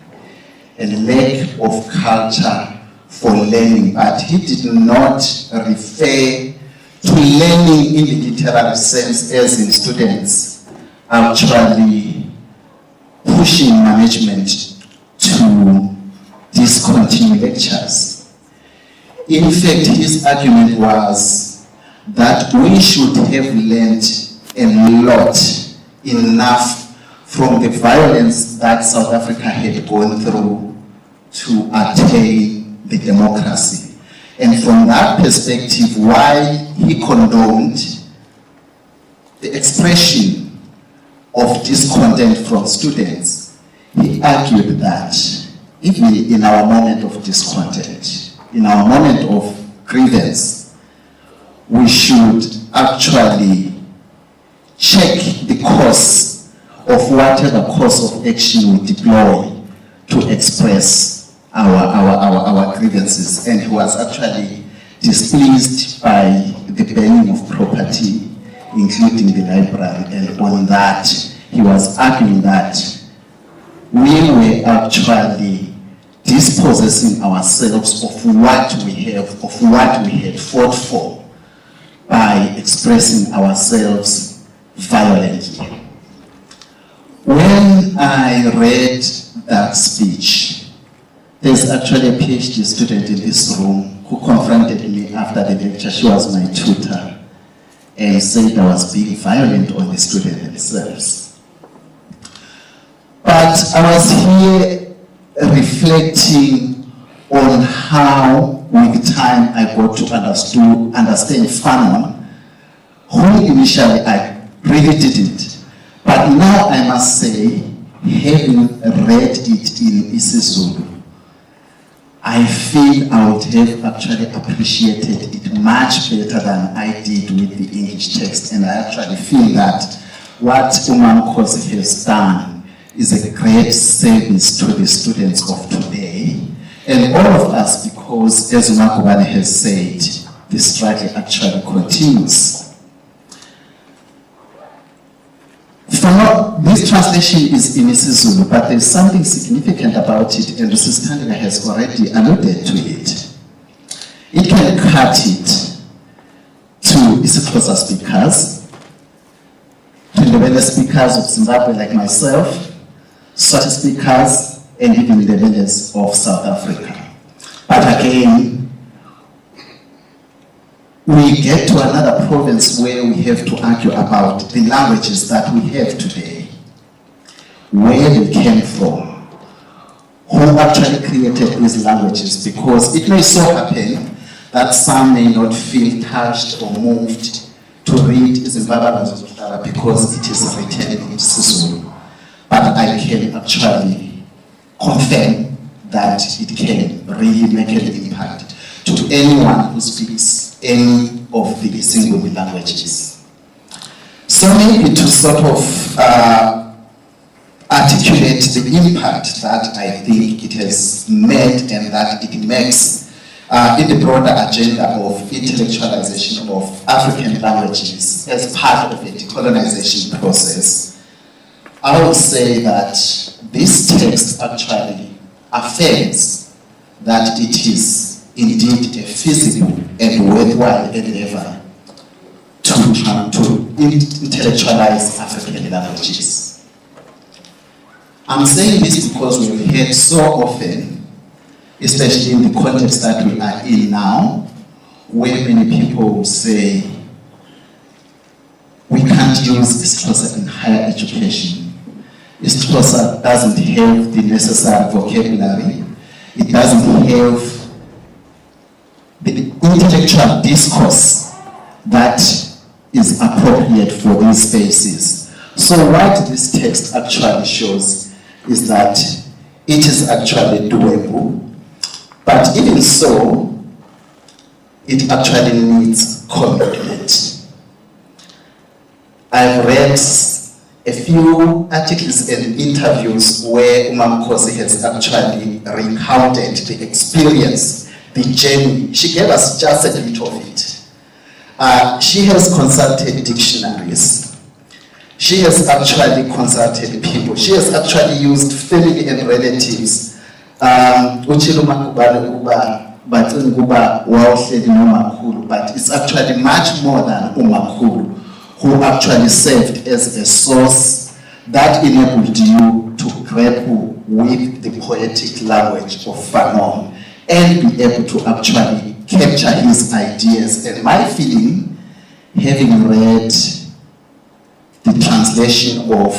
a lack of culture for learning, but he did not refer to learning in the literal sense as in students actually pushing management to discontinue lectures. In fact, his argument was that we should have learned a lot, enough from the violence that South Africa had gone through to attain the democracy. And from that perspective, why he condoned the expression of discontent from students, he argued that even in our moment of discontent, in our moment of grievance, we should actually check the course of whatever course of action we deploy to express our grievances. And he was actually displeased by the burning of property, including the library, and on that he was arguing that we were actually dispossessing ourselves of what we have, of what we had fought for, by expressing ourselves violently. When I read that speech, there's actually a PhD student in this room who confronted me after the lecture. She was my tutor and said I was being violent on the students themselves. But I was here reflecting on how, with time, I got to understand Fanon, who initially I really didn't. But now I must say, having read it in isiZulu, I feel I would have actually appreciated it much better than I did with the English text. And I actually feel that what Umam Khosi has done is a great service to the students of today. And all of us, because as Umakubane has said, the struggle actually continues. This translation is in isiZulu, but there's something significant about it, and Mrs. Tandika has already alluded to it. It can cut it to isiXhosa speakers, to Ndebele speakers of Zimbabwe like myself, SARChi speakers, and even Ndebeles of South Africa. But again, we get to another province where we have to argue about the languages that we have today, where they came from, who actually created these languages, because it may so happen that some may not feel touched or moved to read Izimpabanga Zomhlaba because it is written in isiZulu. But I can actually confirm that it can really make an impact to anyone who speaks any of the single languages. So maybe to sort of articulate the impact that I think it has made and that it makes in the broader agenda of intellectualization of African languages as part of a decolonization process, I would say that this text actually affirms that it is indeed a feasible and worthwhile endeavor to intellectualize African languages. I'm saying this because we've heard so often, especially in the context that we are in now, where many people say we can't use isiXhosa in higher education. isiXhosa doesn't have the necessary vocabulary. It doesn't have intellectual discourse that is appropriate for these spaces. So what this text actually shows is that it is actually doable, but even so, it actually needs commitment. I've read a few articles and interviews where Umamkosi has actually recounted the experience, the journey. She gave us just a bit of it. She has consulted dictionaries. She has actually consulted people. She has actually used family and relatives. But it's actually much more than Umakulu, who actually served as a source that enabled you to grapple with the poetic language of Fanon and be able to actually capture his ideas. And my feeling, having read the translation of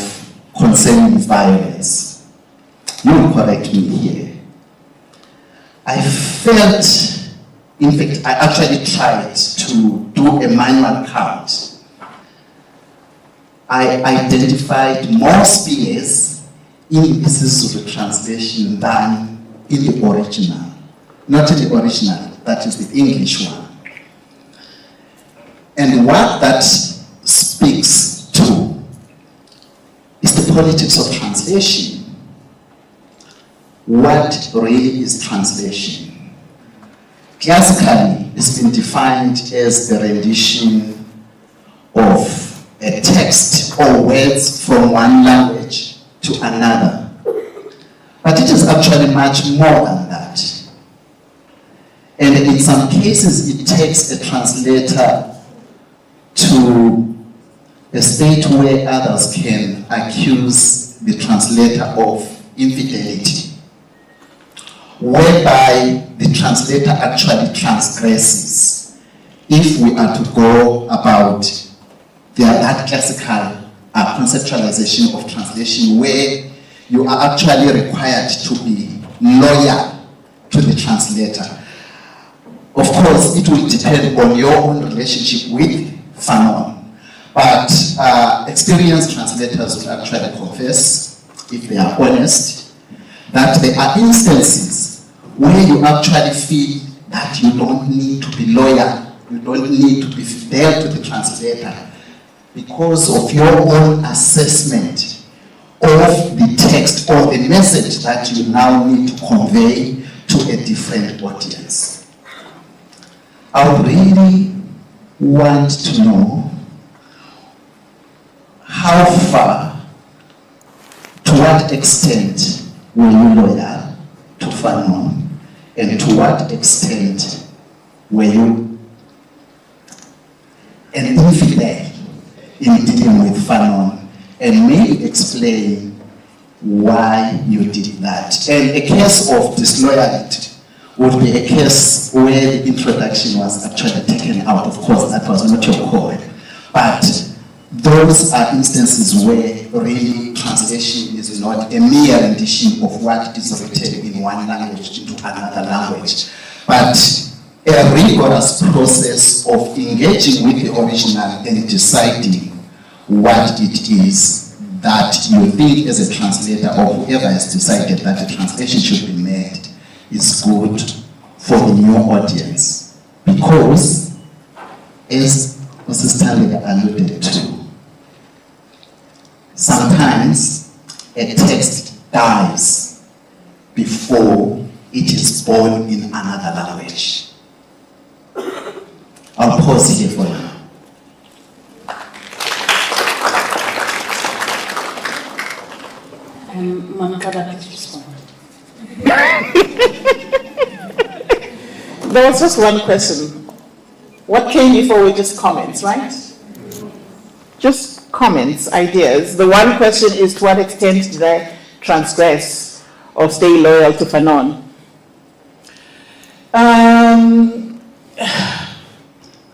Concerning Violence, you will correct me here, I felt, in fact, I actually tried to do a manual count. I identified more spears in the Isizulu translation than in the original. Not in the original, that is the English one. And what that speaks to is the politics of translation. What really is translation? Classically, it's been defined as the rendition of a text or words from one language to another. But it is actually much more than that. And in some cases, it takes a translator to a state where others can accuse the translator of infidelity, whereby the translator actually transgresses. If we are to go about that classical conceptualization of translation, where you are actually required to be loyal to the translator. Of course, it will depend on your own relationship with Fanon. But experienced translators will actually confess, if they are honest, that there are instances where you actually feel that you don't need to be loyal, you don't need to be fidel to the translator because of your own assessment of the text or the message that you now need to convey to a different audience. I would really want to know how far, to what extent were you loyal to Fanon, and to what extent were you an infidel in dealing with Fanon, and maybe explain why you did that. And a case of disloyalty would be a case where the introduction was actually taken out. Of course, that was not your call. But those are instances where really translation is not a mere rendition of what is written in one language into another language, but a rigorous process of engaging with the original and deciding what it is that you think as a translator or whoever has decided that the translation should be made is good for the new audience. Because, as Mrs. Stanley alluded to, sometimes a text dies before it is born in another language. I'll pause here for now. There was just one question. What came before were just comments, right? Just comments, ideas. The one question is, to what extent did I transgress or stay loyal to Fanon?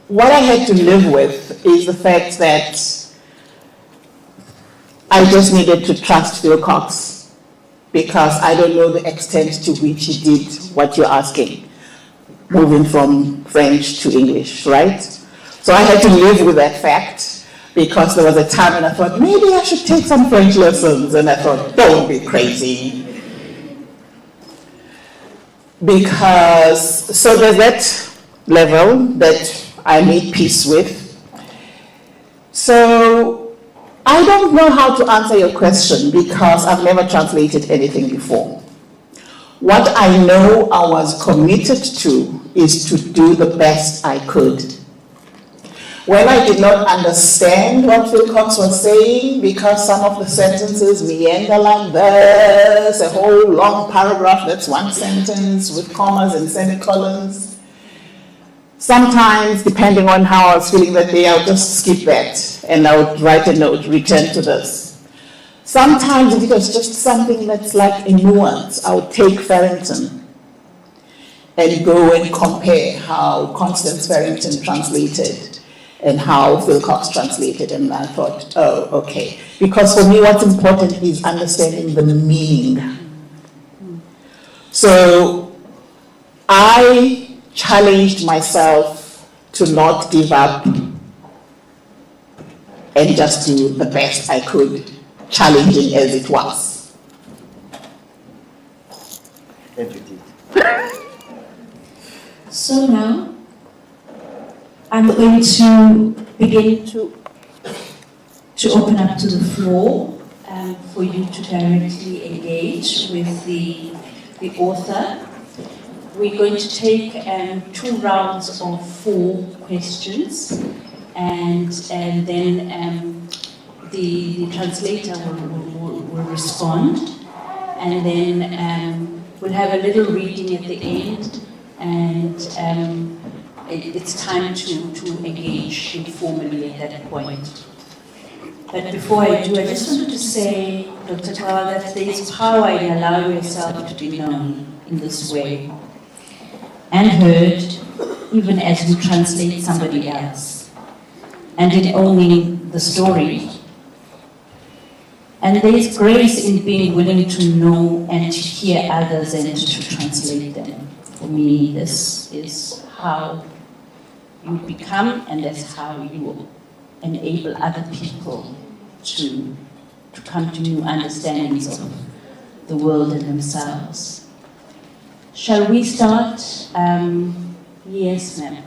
What I had to live with is the fact that I just needed to trust Phil Cox, because I don't know the extent to which he did what you're asking. moving from French to English, right? So I had to live with that fact because there was a time when I thought, maybe I should take some French lessons, and I thought, don't be crazy. Because, so there's that level that I made peace with. So I don't know how to answer your question because I've never translated anything before. What I know I was committed to is to do the best I could. When I did not understand what Phil Cox was saying, because some of the sentences meander like this, a whole long paragraph that's one sentence with commas and semicolons. Sometimes, depending on how I was feeling that day, I would just skip that and I would write a note, return to this. Sometimes it was just something that's like a nuance. I would take Farrington and go and compare how Constance Farrington translated and how Phil Cox translated, and I thought, oh, okay. Because for me, what's important is understanding the meaning. So I challenged myself to not give up and just do the best I could, challenging as it was. So now, I'm going to begin to open up to the floor for you to directly engage with the author. We're going to take 2 rounds of 4 questions, and then the translator will respond, and then we'll have a little reading at the end, and it's time to engage informally at that point. But before I do, I just wanted to say, Dr. Tawa, that there is power in allowing yourself to be known in this way and heard, even as you translate somebody else, and in owning the story. And there is grace in being willing to know and to hear others and to translate them. For me, this is how you become, and that's how you enable other people to come to new understandings of the world and themselves. Shall we start? Yes, ma'am.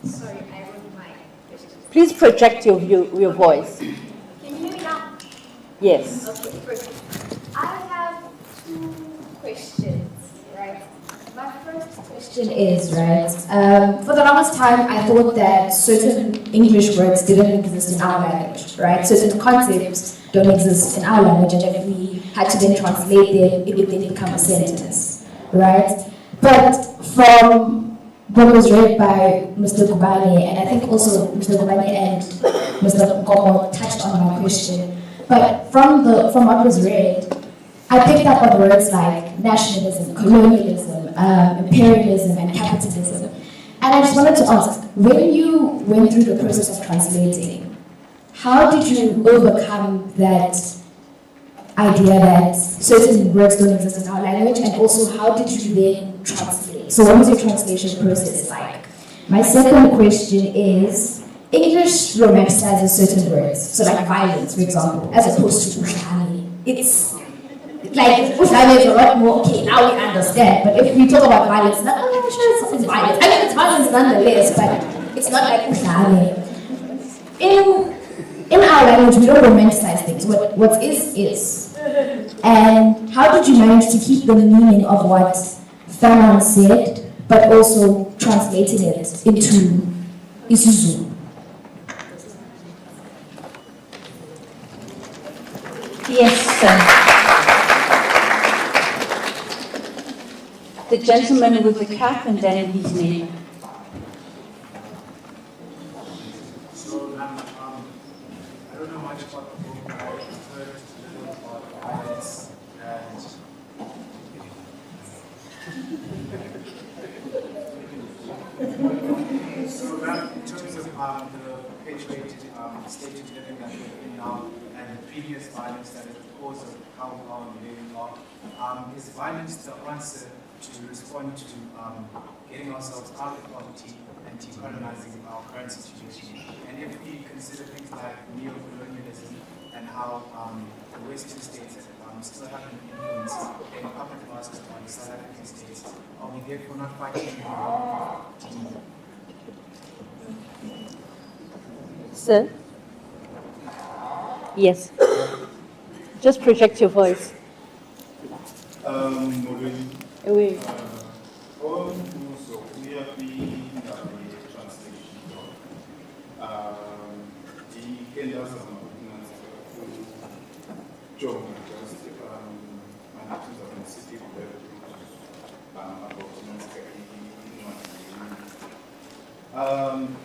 Sorry, I wrote my question. Please project your voice. Can you hear me now? Yes. Okay, perfect. I have 2 questions, right? My first question is, right, for the longest time I thought that certain English words didn't exist in our language, right? Certain concepts don't exist in our language, and if we had to then translate them, it would then become a sentence, right? But from what was read by Mr. Kubane, and I think also Mr. Kubane and Mr. Nkomo touched on my question, but from what was read, I picked up on words like nationalism, colonialism, imperialism, and capitalism. And I just wanted to ask, when you went through the process of translating, how did you overcome that idea that certain words don't exist in our language, and also how did you then translate? So what was your translation process like? My second question is, English romanticizes certain words, so like violence, for example, as opposed to uhlani. It's like, uhlani is a lot more, okay, now we understand, but if we talk about violence, like, oh, sure, it's violence. I mean, it's violence nonetheless, but it's not like uhlani. In our language, we don't romanticize things. What is. And how did you manage to keep the meaning of what Fanon said, but also translating it into isiZulu? Yes, sir. The gentleman with the cap and then his name. So, I don't know much about the book, but I heard a little about violence and so that in terms of the perpetuated state of living that we're in now and the previous violence that is the cause of how we are and where we are, is violence the answer to respond to getting ourselves out of poverty and decolonizing our current situation. And if we consider things like neo-colonialism and how the Western states still have an influence in puppet masters on the South African states, are we therefore not fighting anymore? Sir? Yes. Just project your voice. Away.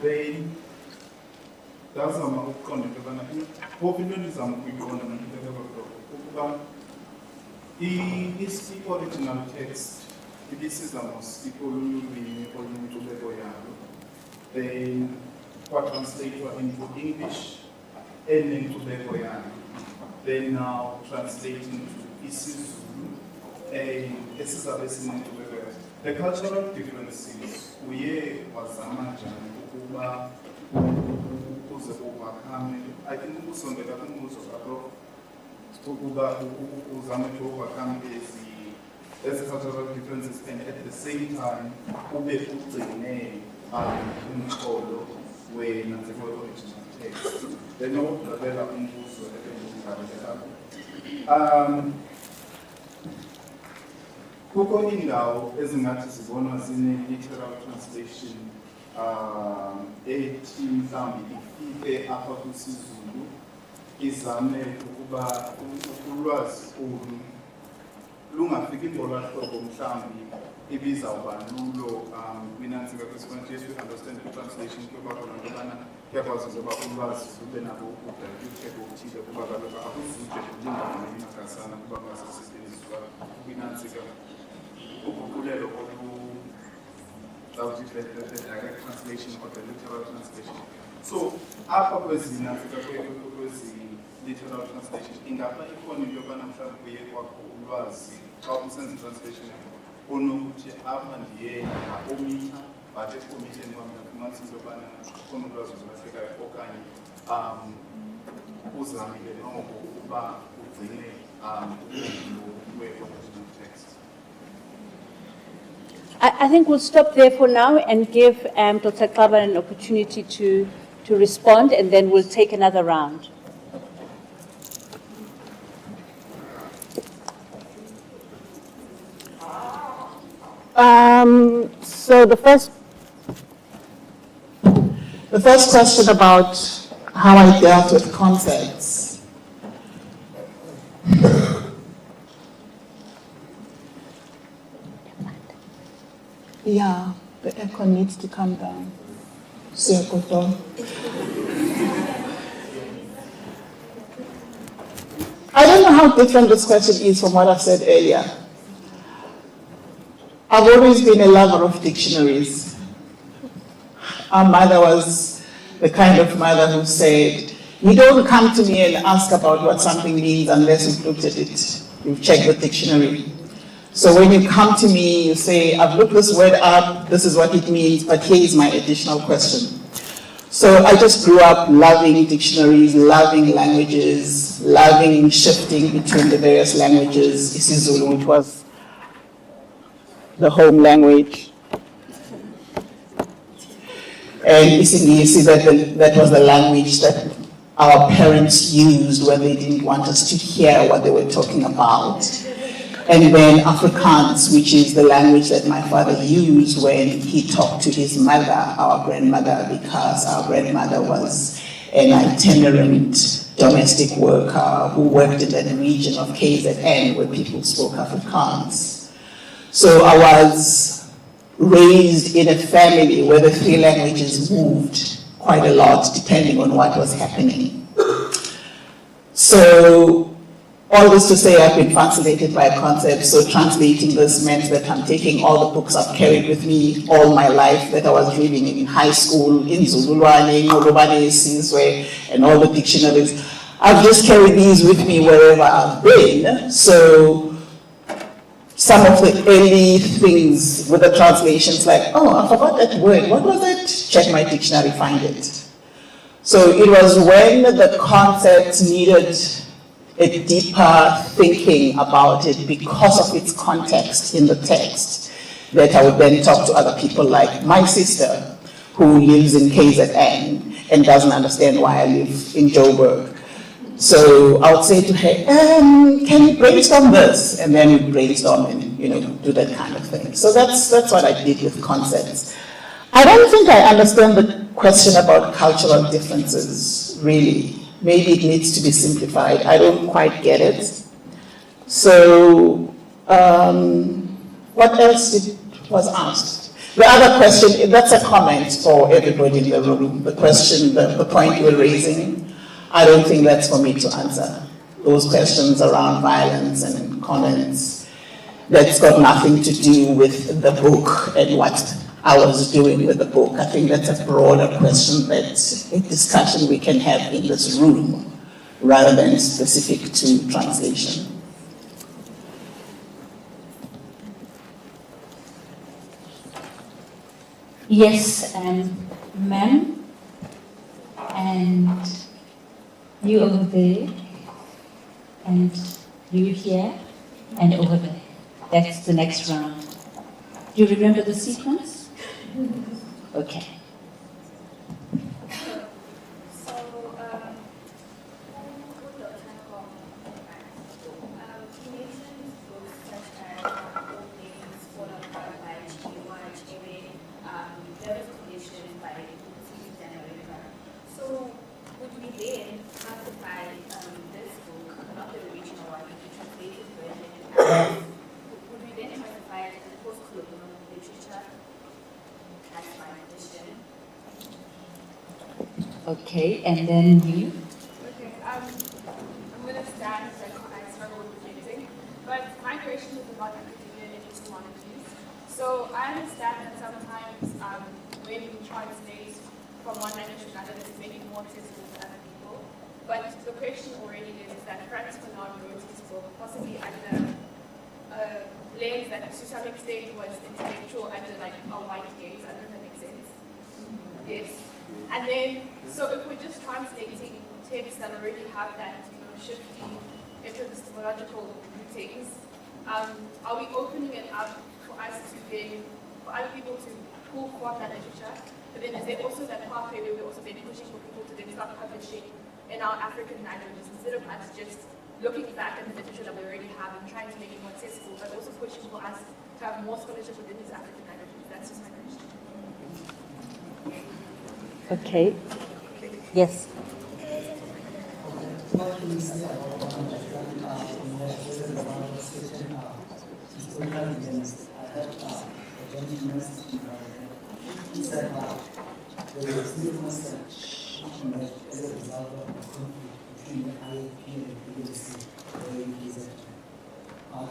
Then that's our populism the original text, this is then what translate into English and into Legoyan. Then now translating to isiZulu and this is a listening to the cultural differences we wazama ukuba ukuze overcome. I think ukusondela kumbuzo lapho ukuba uzame to overcome these cultural differences and at the same time ube ugcine umxholo wena original text. Then ukudlalela umbuzo kukho indawo ezingathi zibonwa zine-literal translation ethi mhlawumbi ifike apha kwisiZulu izame ukuba ulwazi olu lungafiki ngolwaa hlobo mhlawumbi ibizawuba lulo kwinantsika kwisifanti. Yes, we understand the translation kuba kaloku ubana kuyakwazi ukuba ulwazi lube nabo ukudayutheko okuthile kuba kaloku akuzuje kulingane imakasana kuba ngasesetyenziswa kwinantsika uguqulelo the direct translation or the literal translation. So apha kwezinantsika kwezi-literal translation ingaba ikhona into yobana mhlawumbi kuye kwakho ulwazi xa usenza i-translation onokuthi apha ndiye omitha but ekomitheni kwam ndafumanisa into yobana khona ulwazi ozulahlekayo okanye uzamile noko ukuba ugcine we-original text. I think we'll stop there for now and give Dr. Xaba an opportunity to respond, and then we'll take another round. So the first question about how I dealt with concepts. Yeah, the aircon needs to come down. I don't know how different this question is from what I said earlier. I've always been a lover of dictionaries. Our mother was the kind of mother who said, you don't come to me and ask about what something means unless you've looked at it. You've checked the dictionary. So when you come to me, you say, I've looked this word up, this is what it means, but here is my additional question. So I just grew up loving dictionaries, loving languages, loving shifting between the various languages. isiZulu, which was the home language, and isiNgisi, that was the language that our parents used when they didn't want us to hear what they were talking about. And then Afrikaans, which is the language that my father used when he talked to his mother, our grandmother, because our grandmother was an itinerant domestic worker who worked in that region of KZN where people spoke Afrikaans. So I was raised in a family where the three languages moved quite a lot depending on what was happening. So all this to say, I've been fascinated by concepts, so translating this meant that I'm taking all the books I've carried with me all my life that I was reading in high school, in Zululwane, Ngolobane, Sizwe, and all the dictionaries. I've just carried these with me wherever I've been. So some of the early things with the translations, like, oh, I forgot that word, what was it? Check my dictionary, find it. So it was when the concept needed a deeper thinking about it because of its context in the text that I would then talk to other people, like my sister who lives in KZN and doesn't understand why I live in Joburg. So I would say to her, can you brainstorm this? And then we brainstorm and, do that kind of thing. So that's what I did with concepts. I don't think I understand the question about cultural differences, really. Maybe it needs to be simplified. I don't quite get it. So what else was asked? The other question, that's a comment for everybody in the room. The question, the point you were raising, I don't think that's for me to answer. Those questions around violence and comments, that's got nothing to do with the book and what I was doing with the book. I think that's a broader question, that's a discussion we can have in this room, rather than specific to translation. Yes, ma'am, and you over there, and you here, and over there. That's the next round. Do you remember the sequence? Okay. Okay, and then you? Okay, I'm going to stand because I struggle with predicting, but my question is about academia and epistemologies. So I understand that sometimes when we translate from one language to another, it's making more accessible to other people. But the question already is that Frantz Fanon wrote his book possibly under a lens that to some extent was intellectual under like a white gaze. I don't know if that makes sense. Yes. And then, so if we're just translating texts that already have that, shifty epistemological routings, are we opening it up for us to then, for other people to pull from that literature? But then is there also that pathway where we're also then pushing for people to then start publishing in our African languages instead of us just looking back at the literature that we already have and trying to make it more accessible, but also pushing for us to have more scholarship within these African languages? That's just my question. Okay. Yes.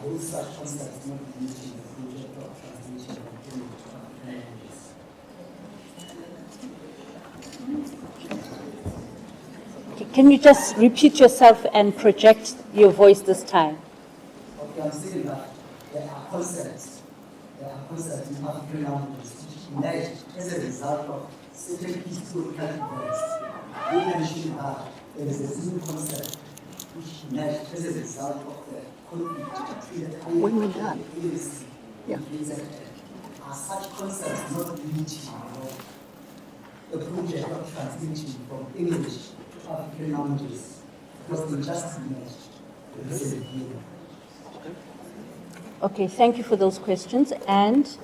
Those such concepts not used in the project of translation of languages. Can you just repeat yourself and project your voice this time? Okay, I'm saying that there are concepts in African languages which emerge as a result of certain historical events. You mentioned that there is a single concept which emerged as a result of the conflict between the ANC and KZN. Are such concepts not limiting the project of translation from English to African languages because they just emerged? Okay, thank you for those questions. And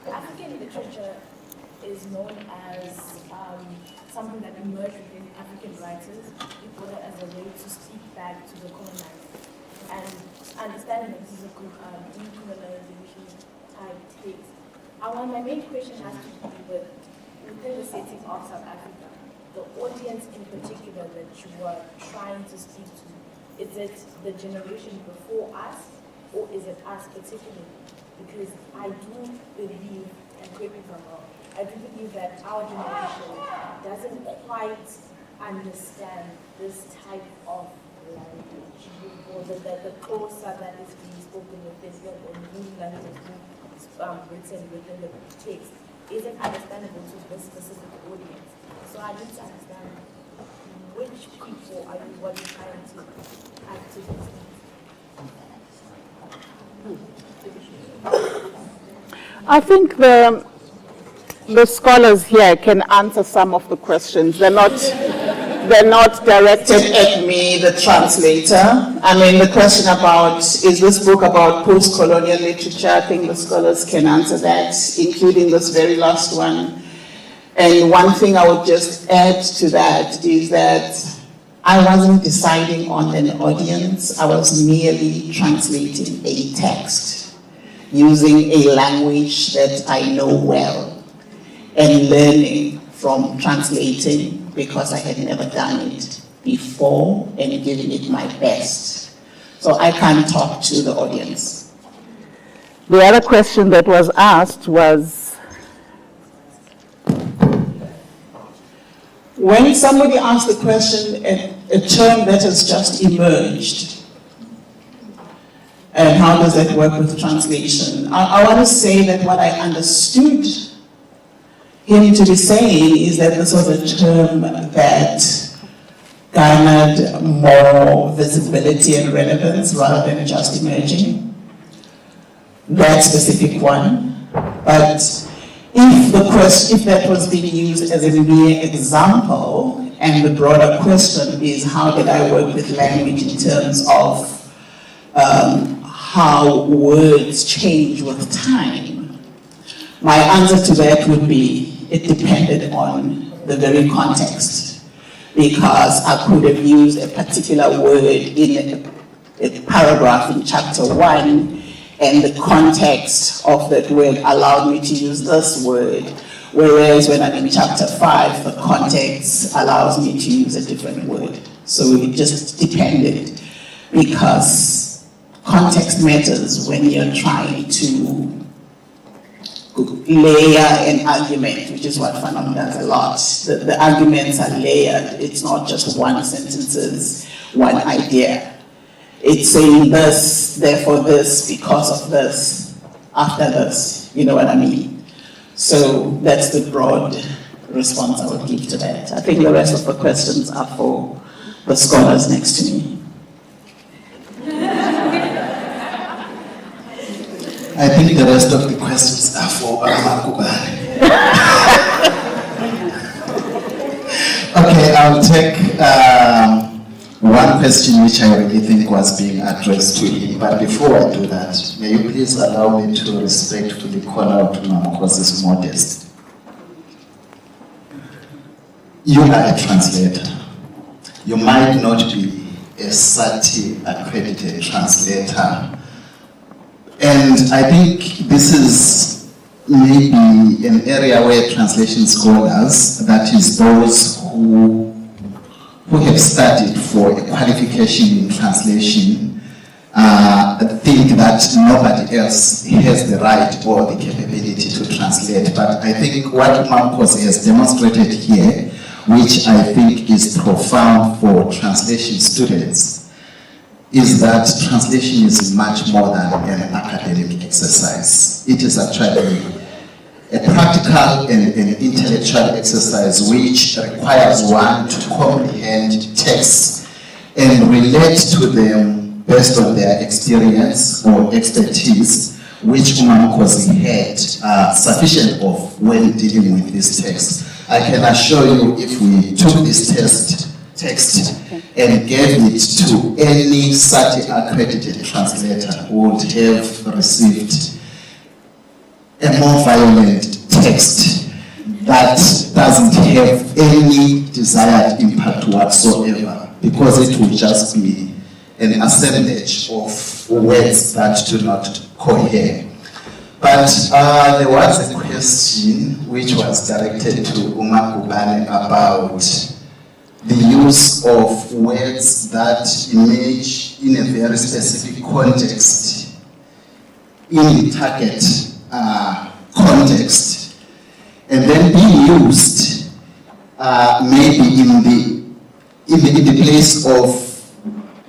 African literature is known as something that emerged within African writers in order as a way to speak back to the colonized. And understanding that this is a decolonization type text. My main question has to do with, within the setting of South Africa, the audience in particular that you were trying to speak to. Is it the generation before us, or is it us particularly? Because I do believe, and correct me if I'm wrong, I do believe that our generation doesn't quite understand this type of language, or the closer that is being spoken within the new language written within the text isn't understandable to this specific audience. So I need to understand which people are you what you're trying to add to this. I think the scholars here can answer some of the questions. They're not directed at me, the translator. I mean, the question about, is this book about post-colonial literature? I think the scholars can answer that, including this very last one. And one thing I would just add to that is that I wasn't deciding on an audience. I was merely translating a text using a language that I know well and learning from translating because I had never done it before and giving it my best. So I can't talk to the audience. The other question that was asked was, when somebody asks the question, a term that has just emerged, and how does that work with translation? I want to say that what I understood him to be saying is that this was a term that garnered more visibility and relevance rather than just emerging. That specific one. But if that was being used as a mere example, and the broader question is how did I work with language in terms of how words change with time, my answer to that would be it depended on the very context, because I could have used a particular word in a paragraph in chapter 1, and the context of that word allowed me to use this word, whereas when I'm in chapter 5, the context allows me to use a different word. So it just depended, because context matters when you're trying to layer an argument, which is what Fanon does a lot. The arguments are layered. It's not just one sentences, one idea. It's saying this, therefore this, because of this, after this. You know what I mean? So that's the broad response I would give to that. I think the rest of the questions are for the scholars next to me. I think the rest of the questions are for Makubane. Okay, I'll take one question which I really think was being addressed to him. But before I do that, may you please allow me to respectfully call out Mamkosis Modest. You are a translator. You might not be a SARChi accredited translator. And I think this is maybe an area where translation scholars, that is those who have studied for a qualification in translation, think that nobody else has the right or the capability to translate. But I think what Mamkos has demonstrated here, which I think is profound for translation students, is that translation is much more than an academic exercise. It is actually a practical and an intellectual exercise which requires one to comprehend texts and relate to them based on their experience or expertise, which Mamkosi had sufficient of when dealing with this text. I can assure you, if we took this text and gave it to any SARChi accredited translator, would have received a more violent text that doesn't have any desired impact whatsoever, because it will just be an assemblage of words that do not cohere. But there was a question which was directed to Umakubane about the use of words that emerge in a very specific context, in the target context, and then being used maybe in the place of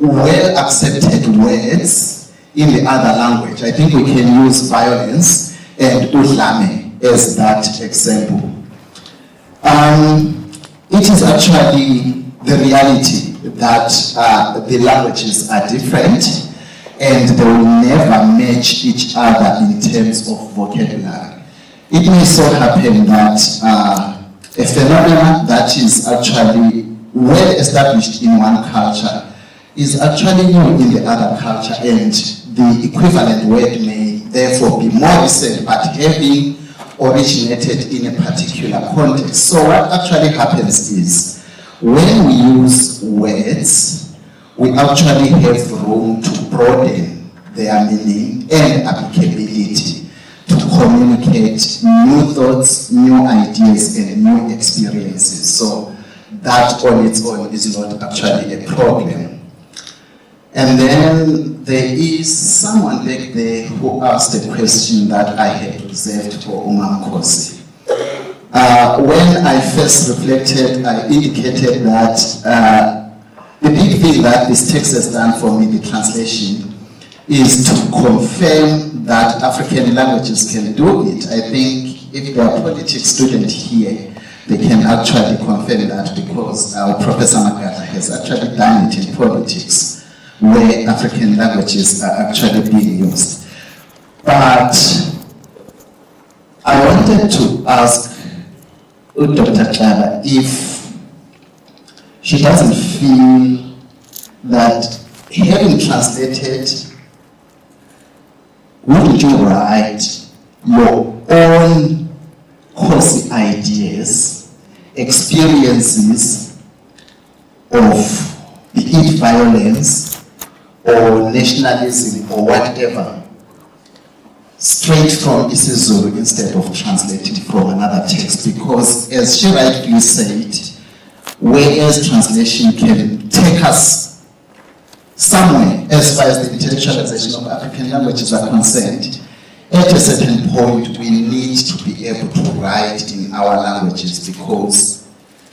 well accepted words in the other language. I think we can use violence and udlame as that example. It is actually the reality that the languages are different and they will never match each other in terms of vocabulary. It may so happen that a phenomenon that is actually well established in one culture is actually new in the other culture, and the equivalent word may therefore be more recent but having originated in a particular context. So what actually happens is, when we use words, we actually have room to broaden their meaning and applicability to communicate new thoughts, new ideas, and new experiences. So that on its own is not actually a problem. And then there is someone back there who asked a question that I had reserved for Kosi. When I first reflected, I indicated that the big thing that this text has done for me, the translation, is to confirm that African languages can do it. I think if there are politics students here, they can actually confirm that, because our Professor Magata has actually done it in politics, where African languages are actually being used. But I wanted to ask Dr. Clara if she doesn't feel that, having translated, wouldn't you write your own course ideas, experiences of, be it violence or nationalism or whatever, straight from isiZulu instead of translated from another text? Because as she rightly said, whereas translation can take us somewhere as far as the intellectualization of African languages are concerned, at a certain point we need to be able to write in our languages, because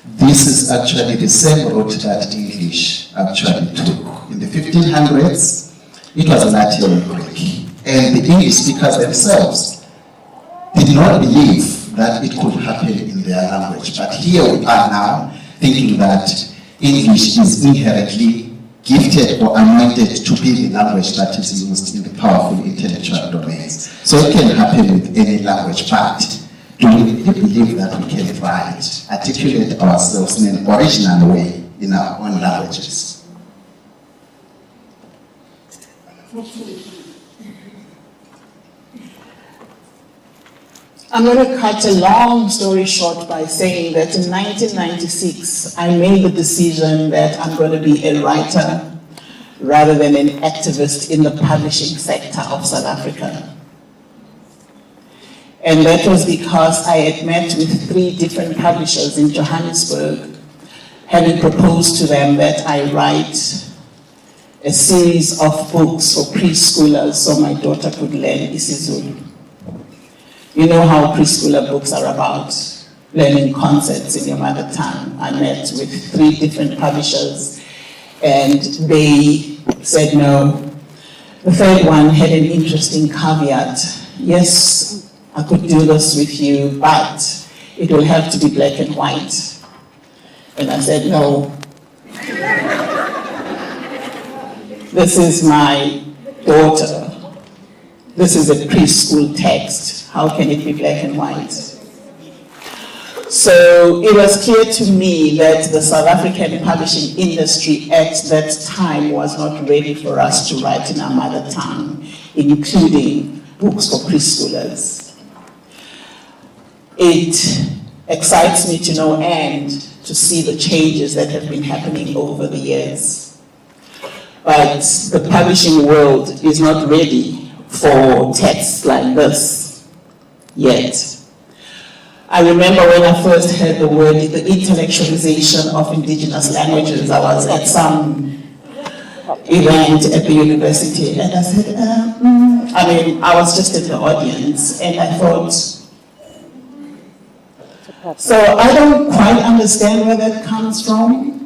this is actually the same route that English actually took. In the 1500s, it was a Latin and Greek. And the English speakers themselves did not believe that it could happen in their language. But here we are now thinking that English is inherently gifted or anointed to be the language that is used in the powerful intellectual domains. So it can happen with any language, but do we really believe that we can write, articulate ourselves in an original way in our own languages? I'm going to cut a long story short by saying that in 1996, I made the decision that I'm going to be a writer rather than an activist in the publishing sector of South Africa. And that was because I had met with 3 different publishers in Johannesburg, having proposed to them that I write a series of books for preschoolers so my daughter could learn isiZulu. You know how preschooler books are about learning concepts in your mother tongue. I met with 3 different publishers and they said no. The 3rd one had an interesting caveat. Yes, I could do this with you, but it will have to be black and white. And I said no. This is my daughter. This is a preschool text. How can it be black and white? So it was clear to me that the South African publishing industry at that time was not ready for us to write in our mother tongue, including books for preschoolers. It excites me to no end to see the changes that have been happening over the years. But the publishing world is not ready for texts like this yet. I remember when I first heard the word, the intellectualization of indigenous languages. I was at some event at the university and I said, I was just in the audience and I thought, so I don't quite understand where that comes from.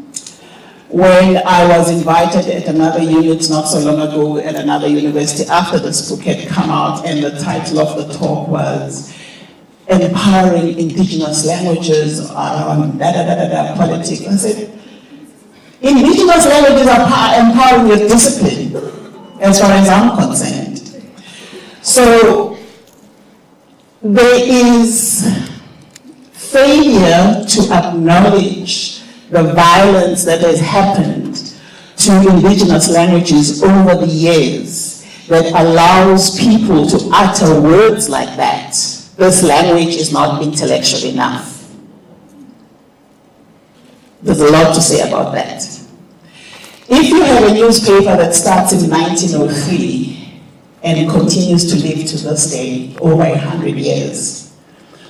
when I was invited at another unit not so long ago at another university after this book had come out, and the title of the talk was Empowering Indigenous Languages on politics. I said, Indigenous languages are empowering your discipline, as far as I'm concerned. So there is failure to acknowledge the violence that has happened to indigenous languages over the years that allows people to utter words like that. This language is not intellectual enough. There's a lot to say about that. If you have a newspaper that starts in 1903 and continues to live to this day, over 100 years,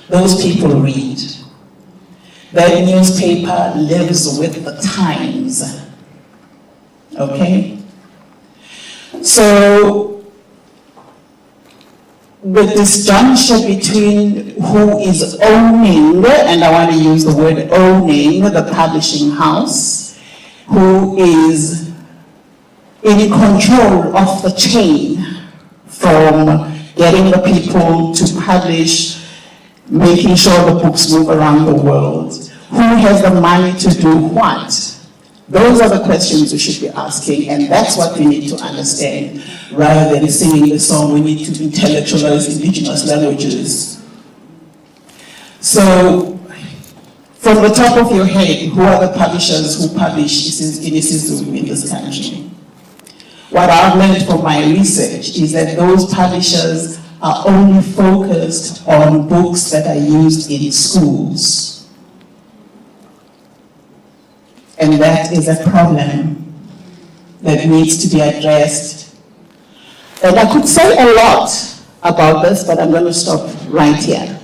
those people read. That newspaper lives with the times. Okay? So, the disjunction between who is owning, and I want to use the word owning, the publishing house, who is in control of the chain from getting the people to publish, making sure the books move around the world, who has the money to do what? Those are the questions we should be asking, and that's what we need to understand. Rather than singing the song, we need to intellectualize indigenous languages. So, from the top of your head, who are the publishers who publish in isiZulu in this country? What I've learned from my research is that those publishers are only focused on books that are used in schools. And that is a problem that needs to be addressed. And I could say a lot about this, but I'm going to stop right here.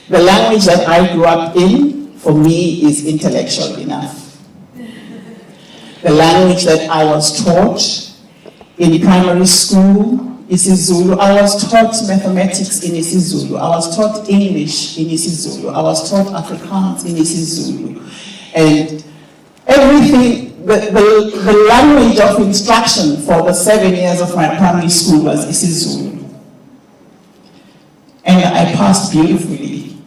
The language that I grew up in, for me, is intellectual enough. The language that I was taught in primary school, isiZulu. I was taught mathematics in isiZulu. I was taught English in isiZulu. I was taught Afrikaans in isiZulu. And everything, the language of instruction for the 7 years of my primary school was isiZulu. And I passed beautifully.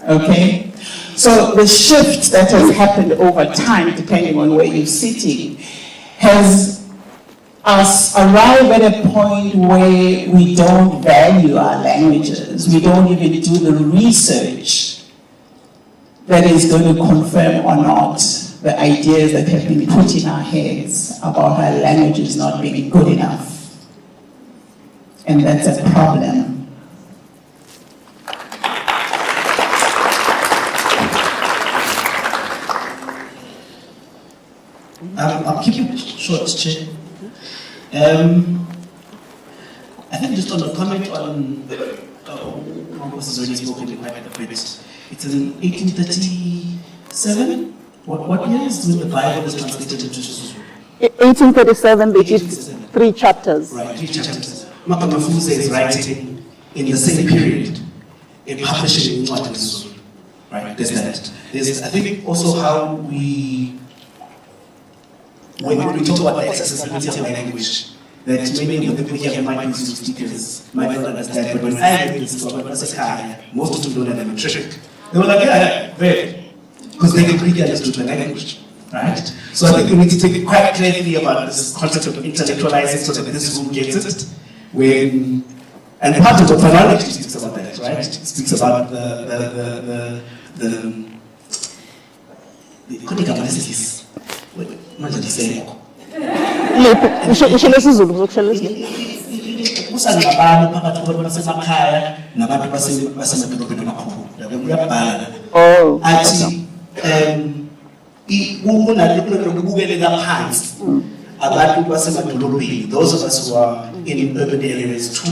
Okay? So the shift that has happened over time, depending on where you're sitting, has us arrive at a point where we don't value our languages. We don't even do the research that is going to confirm or not the ideas that have been put in our heads about our languages not being good enough. And that's a problem. I'll keep it short, Chair. I think just on a comment on Marcos has already spoken quite a bit. It's in 1837. What year is when the Bible is translated into Zulu? 1837, they did 3 chapters. Right, 3 chapters. Makamafuze is writing in the same period, in publishing in Zulu. Right, there's that. There's, I think, also how when we talk about the accessibility of language, that many of the people here might be Zulu speakers might not understand, but when I read this about SARChi, most of them don't have a trick. They were like, yeah, great. Because they completely understood the language, right? So I think we need to think quite carefully about this concept of intellectualizing so that this room gets it. And part of the Fanon speaks about that, right? It speaks about the those of us who are in urban areas, this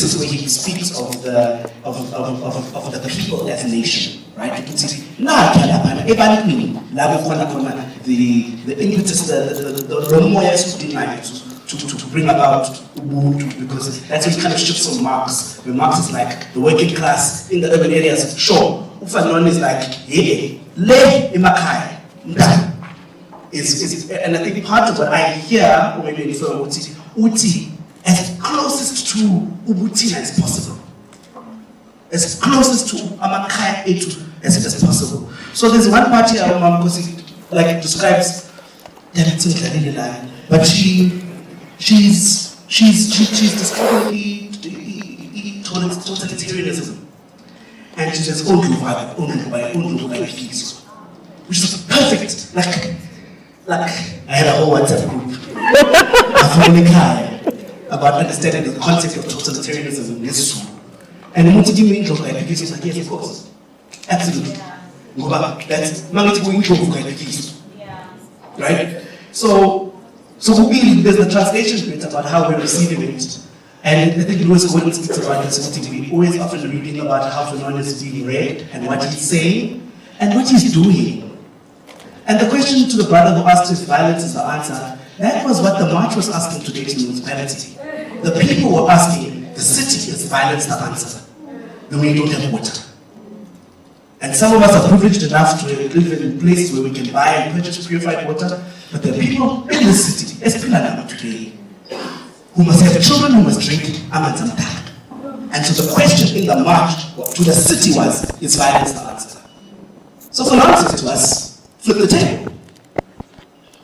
is where he speaks of the people as a nation, right? You can see the impetus, to bring about Ubuntu, because that's what kind of shifts from Marx. Where Marx is like the working class in the urban areas, sure, Fanon is like, hey, le imakai, mda. And I think part of what I hear, or maybe infer uti, as closest to ubuti as possible. As closest to amakai etu as possible. So there's one part here, because it like describes but she's describing totalitarianism, and she says which is perfect. Like I had a whole WhatsApp group about understanding the concept of totalitarianism in this school. And the multi-dimensional application is like, yes, of course. Absolutely. That's right? So there's the translation bit about how we're receiving it. And I think Louis Gordon speaks about this. We always often reading about how Fanon is being read and what he's saying and what he's doing. And the question to the brother who asked if violence is the answer, that was what the march was asking today to municipality. The people were asking, the city, is violence the answer? Then we don't have water. And some of us are privileged enough to live in places where we can buy and purchase purified water, but there are people in the city, especially today, who must have children who must drink amanzamta. And so the question in the march to the city was, is violence the answer? So for answers to us, flip the table.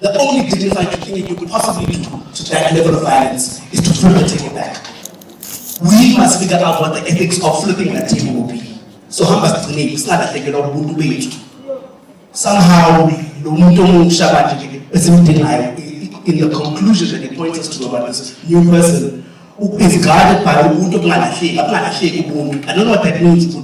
The only dignified thing you could possibly do to that level of violence is to flip the table back. We must figure out what the ethics of flipping that table will be. So how must we it's not that somehow in the conclusion that he points us to about this new person who is guarded by I don't know what that means,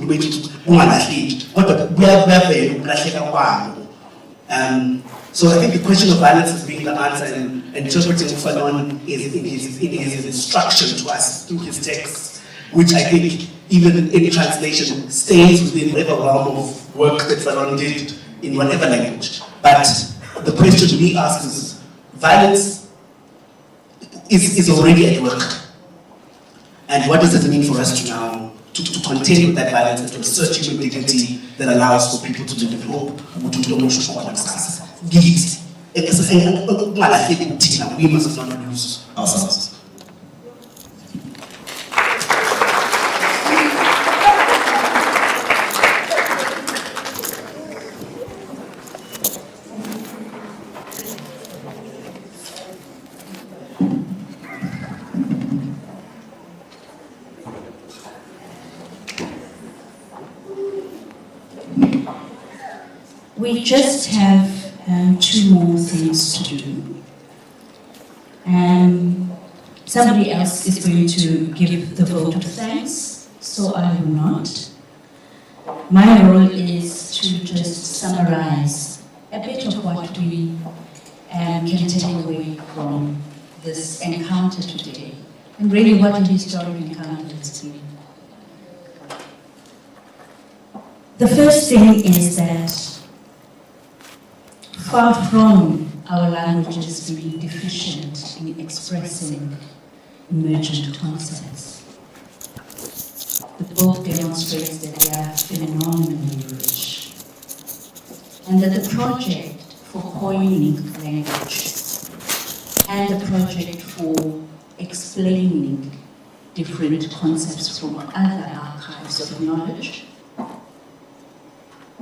so I think the question of violence is being the answer, and interpreting Fanon in his instruction to us through his texts, which I think even in translation stays within whatever realm of work that Fanon did in whatever language. But the question we ask is, violence is already at work. And what does it mean for us to now to contend with that violence and to assert human dignity that allows for people to live in hope? We must not lose ourselves. We just have two more things to do. Somebody else is going to give the vote of thanks, so I will not. My role is to just summarize a bit of what we can take away from this encounter today, and really what a historic encounter it's been. The first thing is that far from our languages being deficient in expressing emergent concepts, the book demonstrates that they are phenomenally rich, and that the project for coining language and the project for explaining different concepts from other archives of knowledge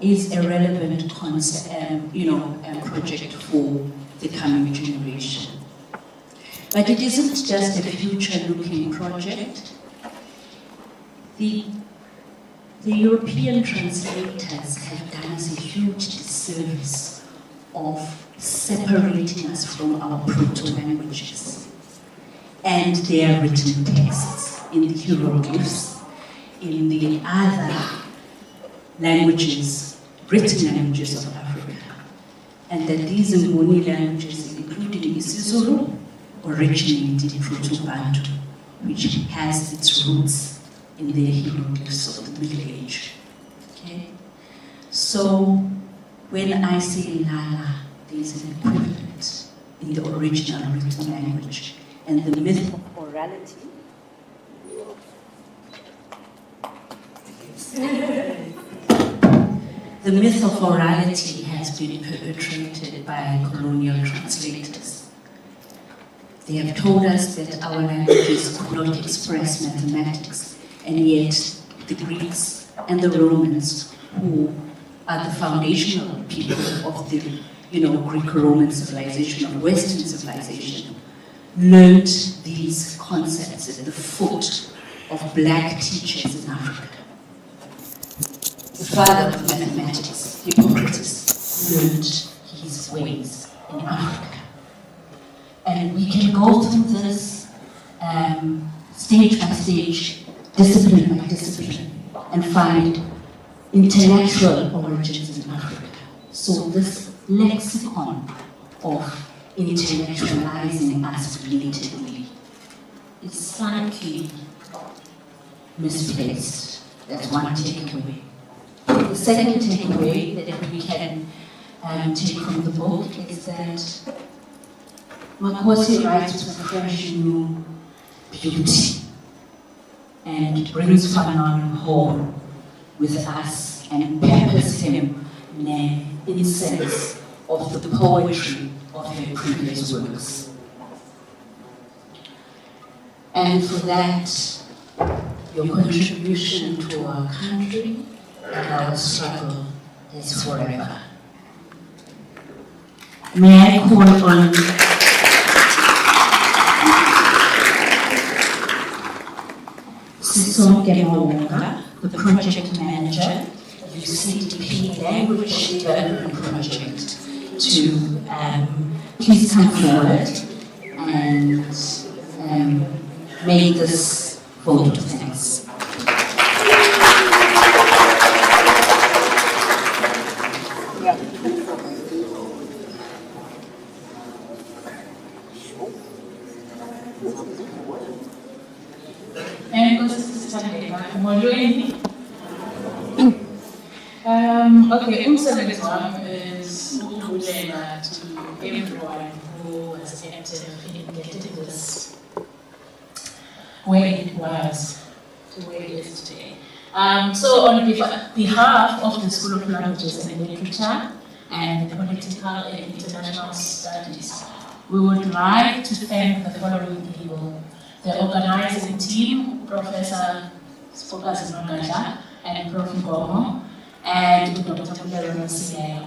is a relevant concept, project for the coming generation. But it isn't just a future-looking project. The European translators have done us a huge disservice of separating us from our proto-languages and their written texts in the hieroglyphs, in the other languages, written languages of Africa, and that these Nguni languages, including isiZulu, originated in Proto-Bantu, which has its roots in the hieroglyphs of the Middle Age. Okay? So when I say Lala, there is an equivalent in the original written language, and the myth of orality the myth of orality has been perpetrated by colonial translators. They have told us that our languages could not express mathematics, and yet the Greeks and the Romans, who are the foundational people of the Greek-Roman civilization, of Western civilization, learned these concepts at the foot of black teachers in Africa. The father of mathematics, Hippocrates, learned his ways in Africa. And we can go through this stage by stage, discipline by discipline, and find intellectual origins in Africa. So this lexicon of intellectualizing us blatantly is slightly misplaced. That's one takeaway. The second takeaway that we can take from the book is that Makosi writes with fresh new beauty and brings Fanon home with us and peppers him in an incense of the poetry of her previous works. And for that, your contribution to our country and our struggle is forever. May I call on Siso Gemawonga, the project manager, UCDP Language Development Project, to please come forward and make this vote of thanks. Okay, umsebenzi wami is ukubulela to everyone who was active in getting this where it was to where it is today. So on behalf of the School of Languages and Literature and Political and International Studies, we would like to thank the following people: the organizing team, Professor Spokas Magaja and Prof. Gomo, and Dr. Multilinguasim.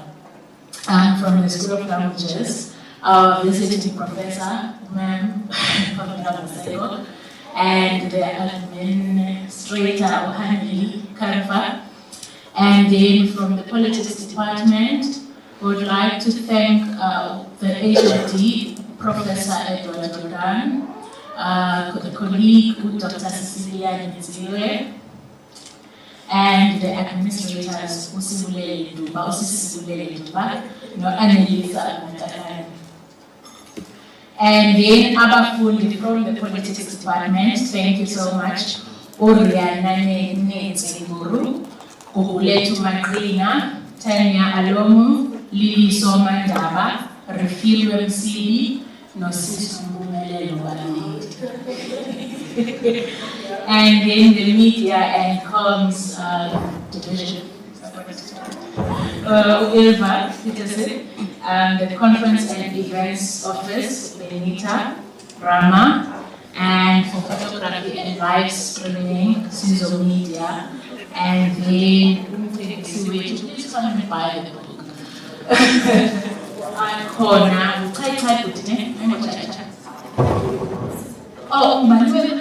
From the School of Languages, our visiting professor, Ma'am, and the administrator, Ohani Karfa. And then from the Politics Department, we would like to thank the HOD, Professor Edward Jordan, the colleague, Dr. Cecilia Nziwe, and the administrators, Usibulele Duba, Annalisa Matakane. And then Abafundi from the Politics Department, thank you so much. Oriana Neziburu, Kukuletu Makrina, Tanya Alomu, Lili Somandaba, Refil Msili, Nosis Mbumele. And then the media and comms division, Ilva, the conference and events office, Benita, Rama, and for photography and live streaming, Sizo Media, and then please come and buy the book. Kona, type it, oh, Manuel.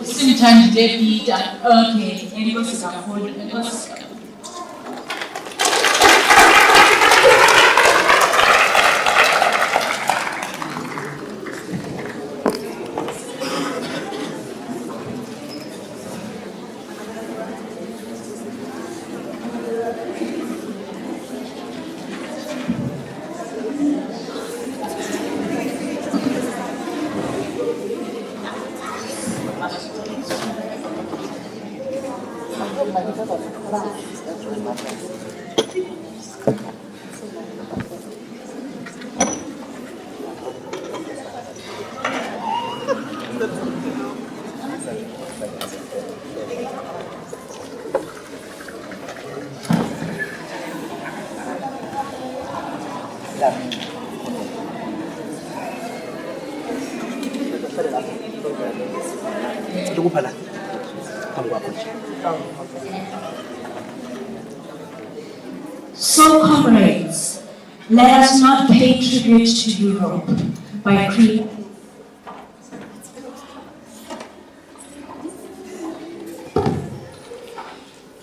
Simtandi Deputy. Okay, and it was a So, comrades, let us not pay tribute to Europe by creating.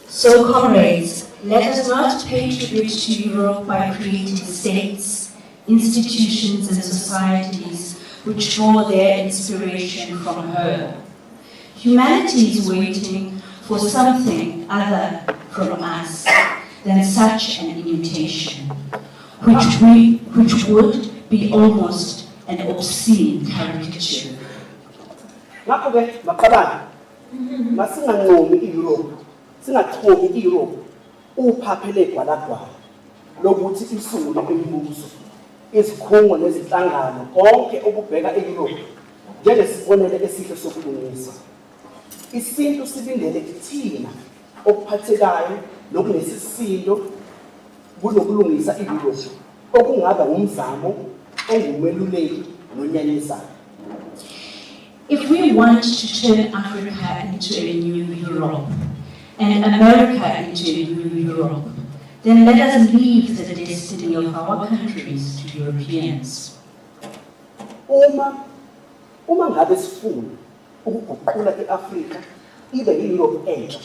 So, comrades, let us not pay tribute to Europe by creating states, institutions, and societies which draw their inspiration from her. Humanity is waiting for something other from us than such an imitation, which would be almost an obscene caricature. Ngakho-ke maqabane masinganqomi i-Europe singachomi i-Europe uphaphele gwaladwala lokuthi isungule imibuso izikhungo nezinhlangano konke okubheka e-Europe njengesibonelo esihle sokulungisa. Isintu silindele thina okuphathekayo nokunesisindo kunokulungisa i-Europe okungaba umzamo ongumeluleki nonyanyisayo. If we want to turn Africa into a new Europe and America into a new Europe, then let us leave the destiny of our countries to Europeans. Uma ngabe sifuna ukuguqula i-Afrika ibe yi-Europe entsha,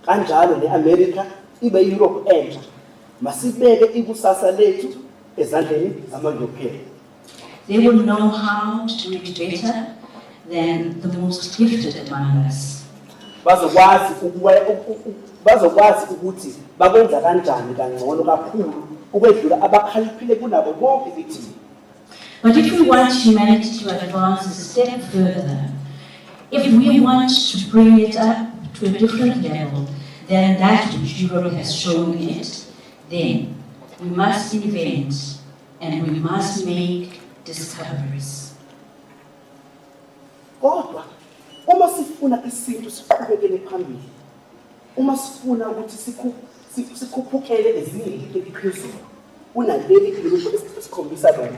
kanjalo ne-America ibe yi-Europe entsha, masibeke ikusasa lethu ezandleni zama-European. They will know how to do it better than the most gifted among us. Bazokwazi ukuthi bakwenza kanjani kangcono kakhulu ukwedlula abakhaliphile kunabo bonke bethina. But if we want humanity to advance a step further, if we want to bring it up to a different level than that which Europe has shown it, then we must invent and we must make discoveries. Kodwa uma sifuna isintu siqhubekele phambili, uma sifuna ukuthi sikhuphukele ezingeni eliphezulu kunaleli esikhombisa lona,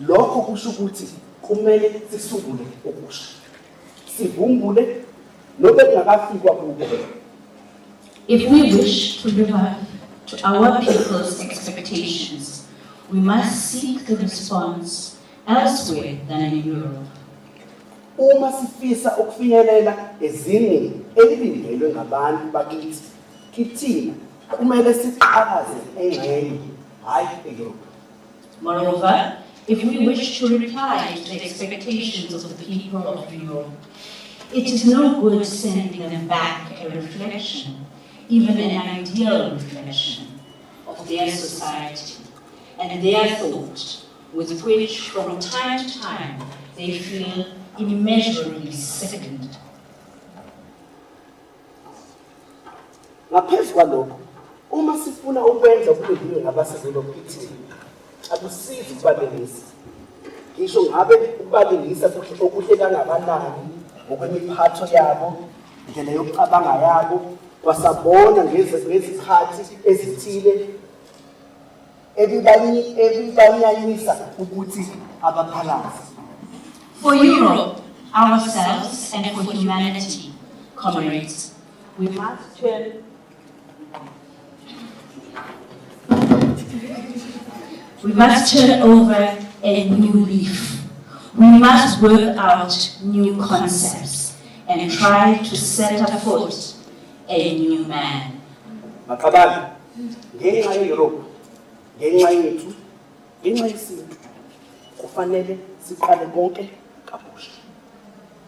lokho kusho ukuthi kumele sisungule okusha, sivumbule nobekungakafikwa kubo. If we wish to live up to our people's expectations, we must seek the response elsewhere than in Europe. Uma sifisa ukufinyelela ezingeni elilindelwe ngabantu bakithi, kithina kumele siqhakaze engxenye, hayi eYurophu. Moreover, if we wish to reply to the expectations of the people of Europe, it is no good sending them back a reflection, even an ideal reflection, of their society and their thought, with which from time to time they feel immeasurably sickened. Ngaphezu kwalokho, uma sifuna ukwenza okuliwe ngabasezelo kithina, akusizi ukubalingisa. Ngisho ngabe ukubalingisa okuhle kangakanani ngokwemiphatho yabo, indlela yokucabanga yabo, wasabona ngezikhathi ezithile ebibanyanyisa ukuthi abaphalazi. For Europe, ourselves, and for humanity, comrades, we must turn over a new leaf. We must work out new concepts and try to set afoot a new man. Maqabane, ngenxa ye-Europe, ngenxa yethu, ngenxa yesintu, kufanele siqale konke kabusha.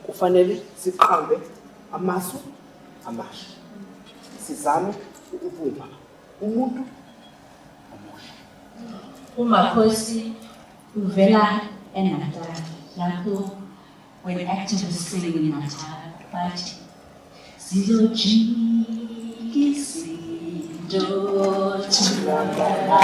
Kufanele siqambe amasu amasha. Sizame ukubumba umuntu omusha. Umakhosi uvela eNatal, lapho when activists sing in Natal, but zilojikisindo tulangana.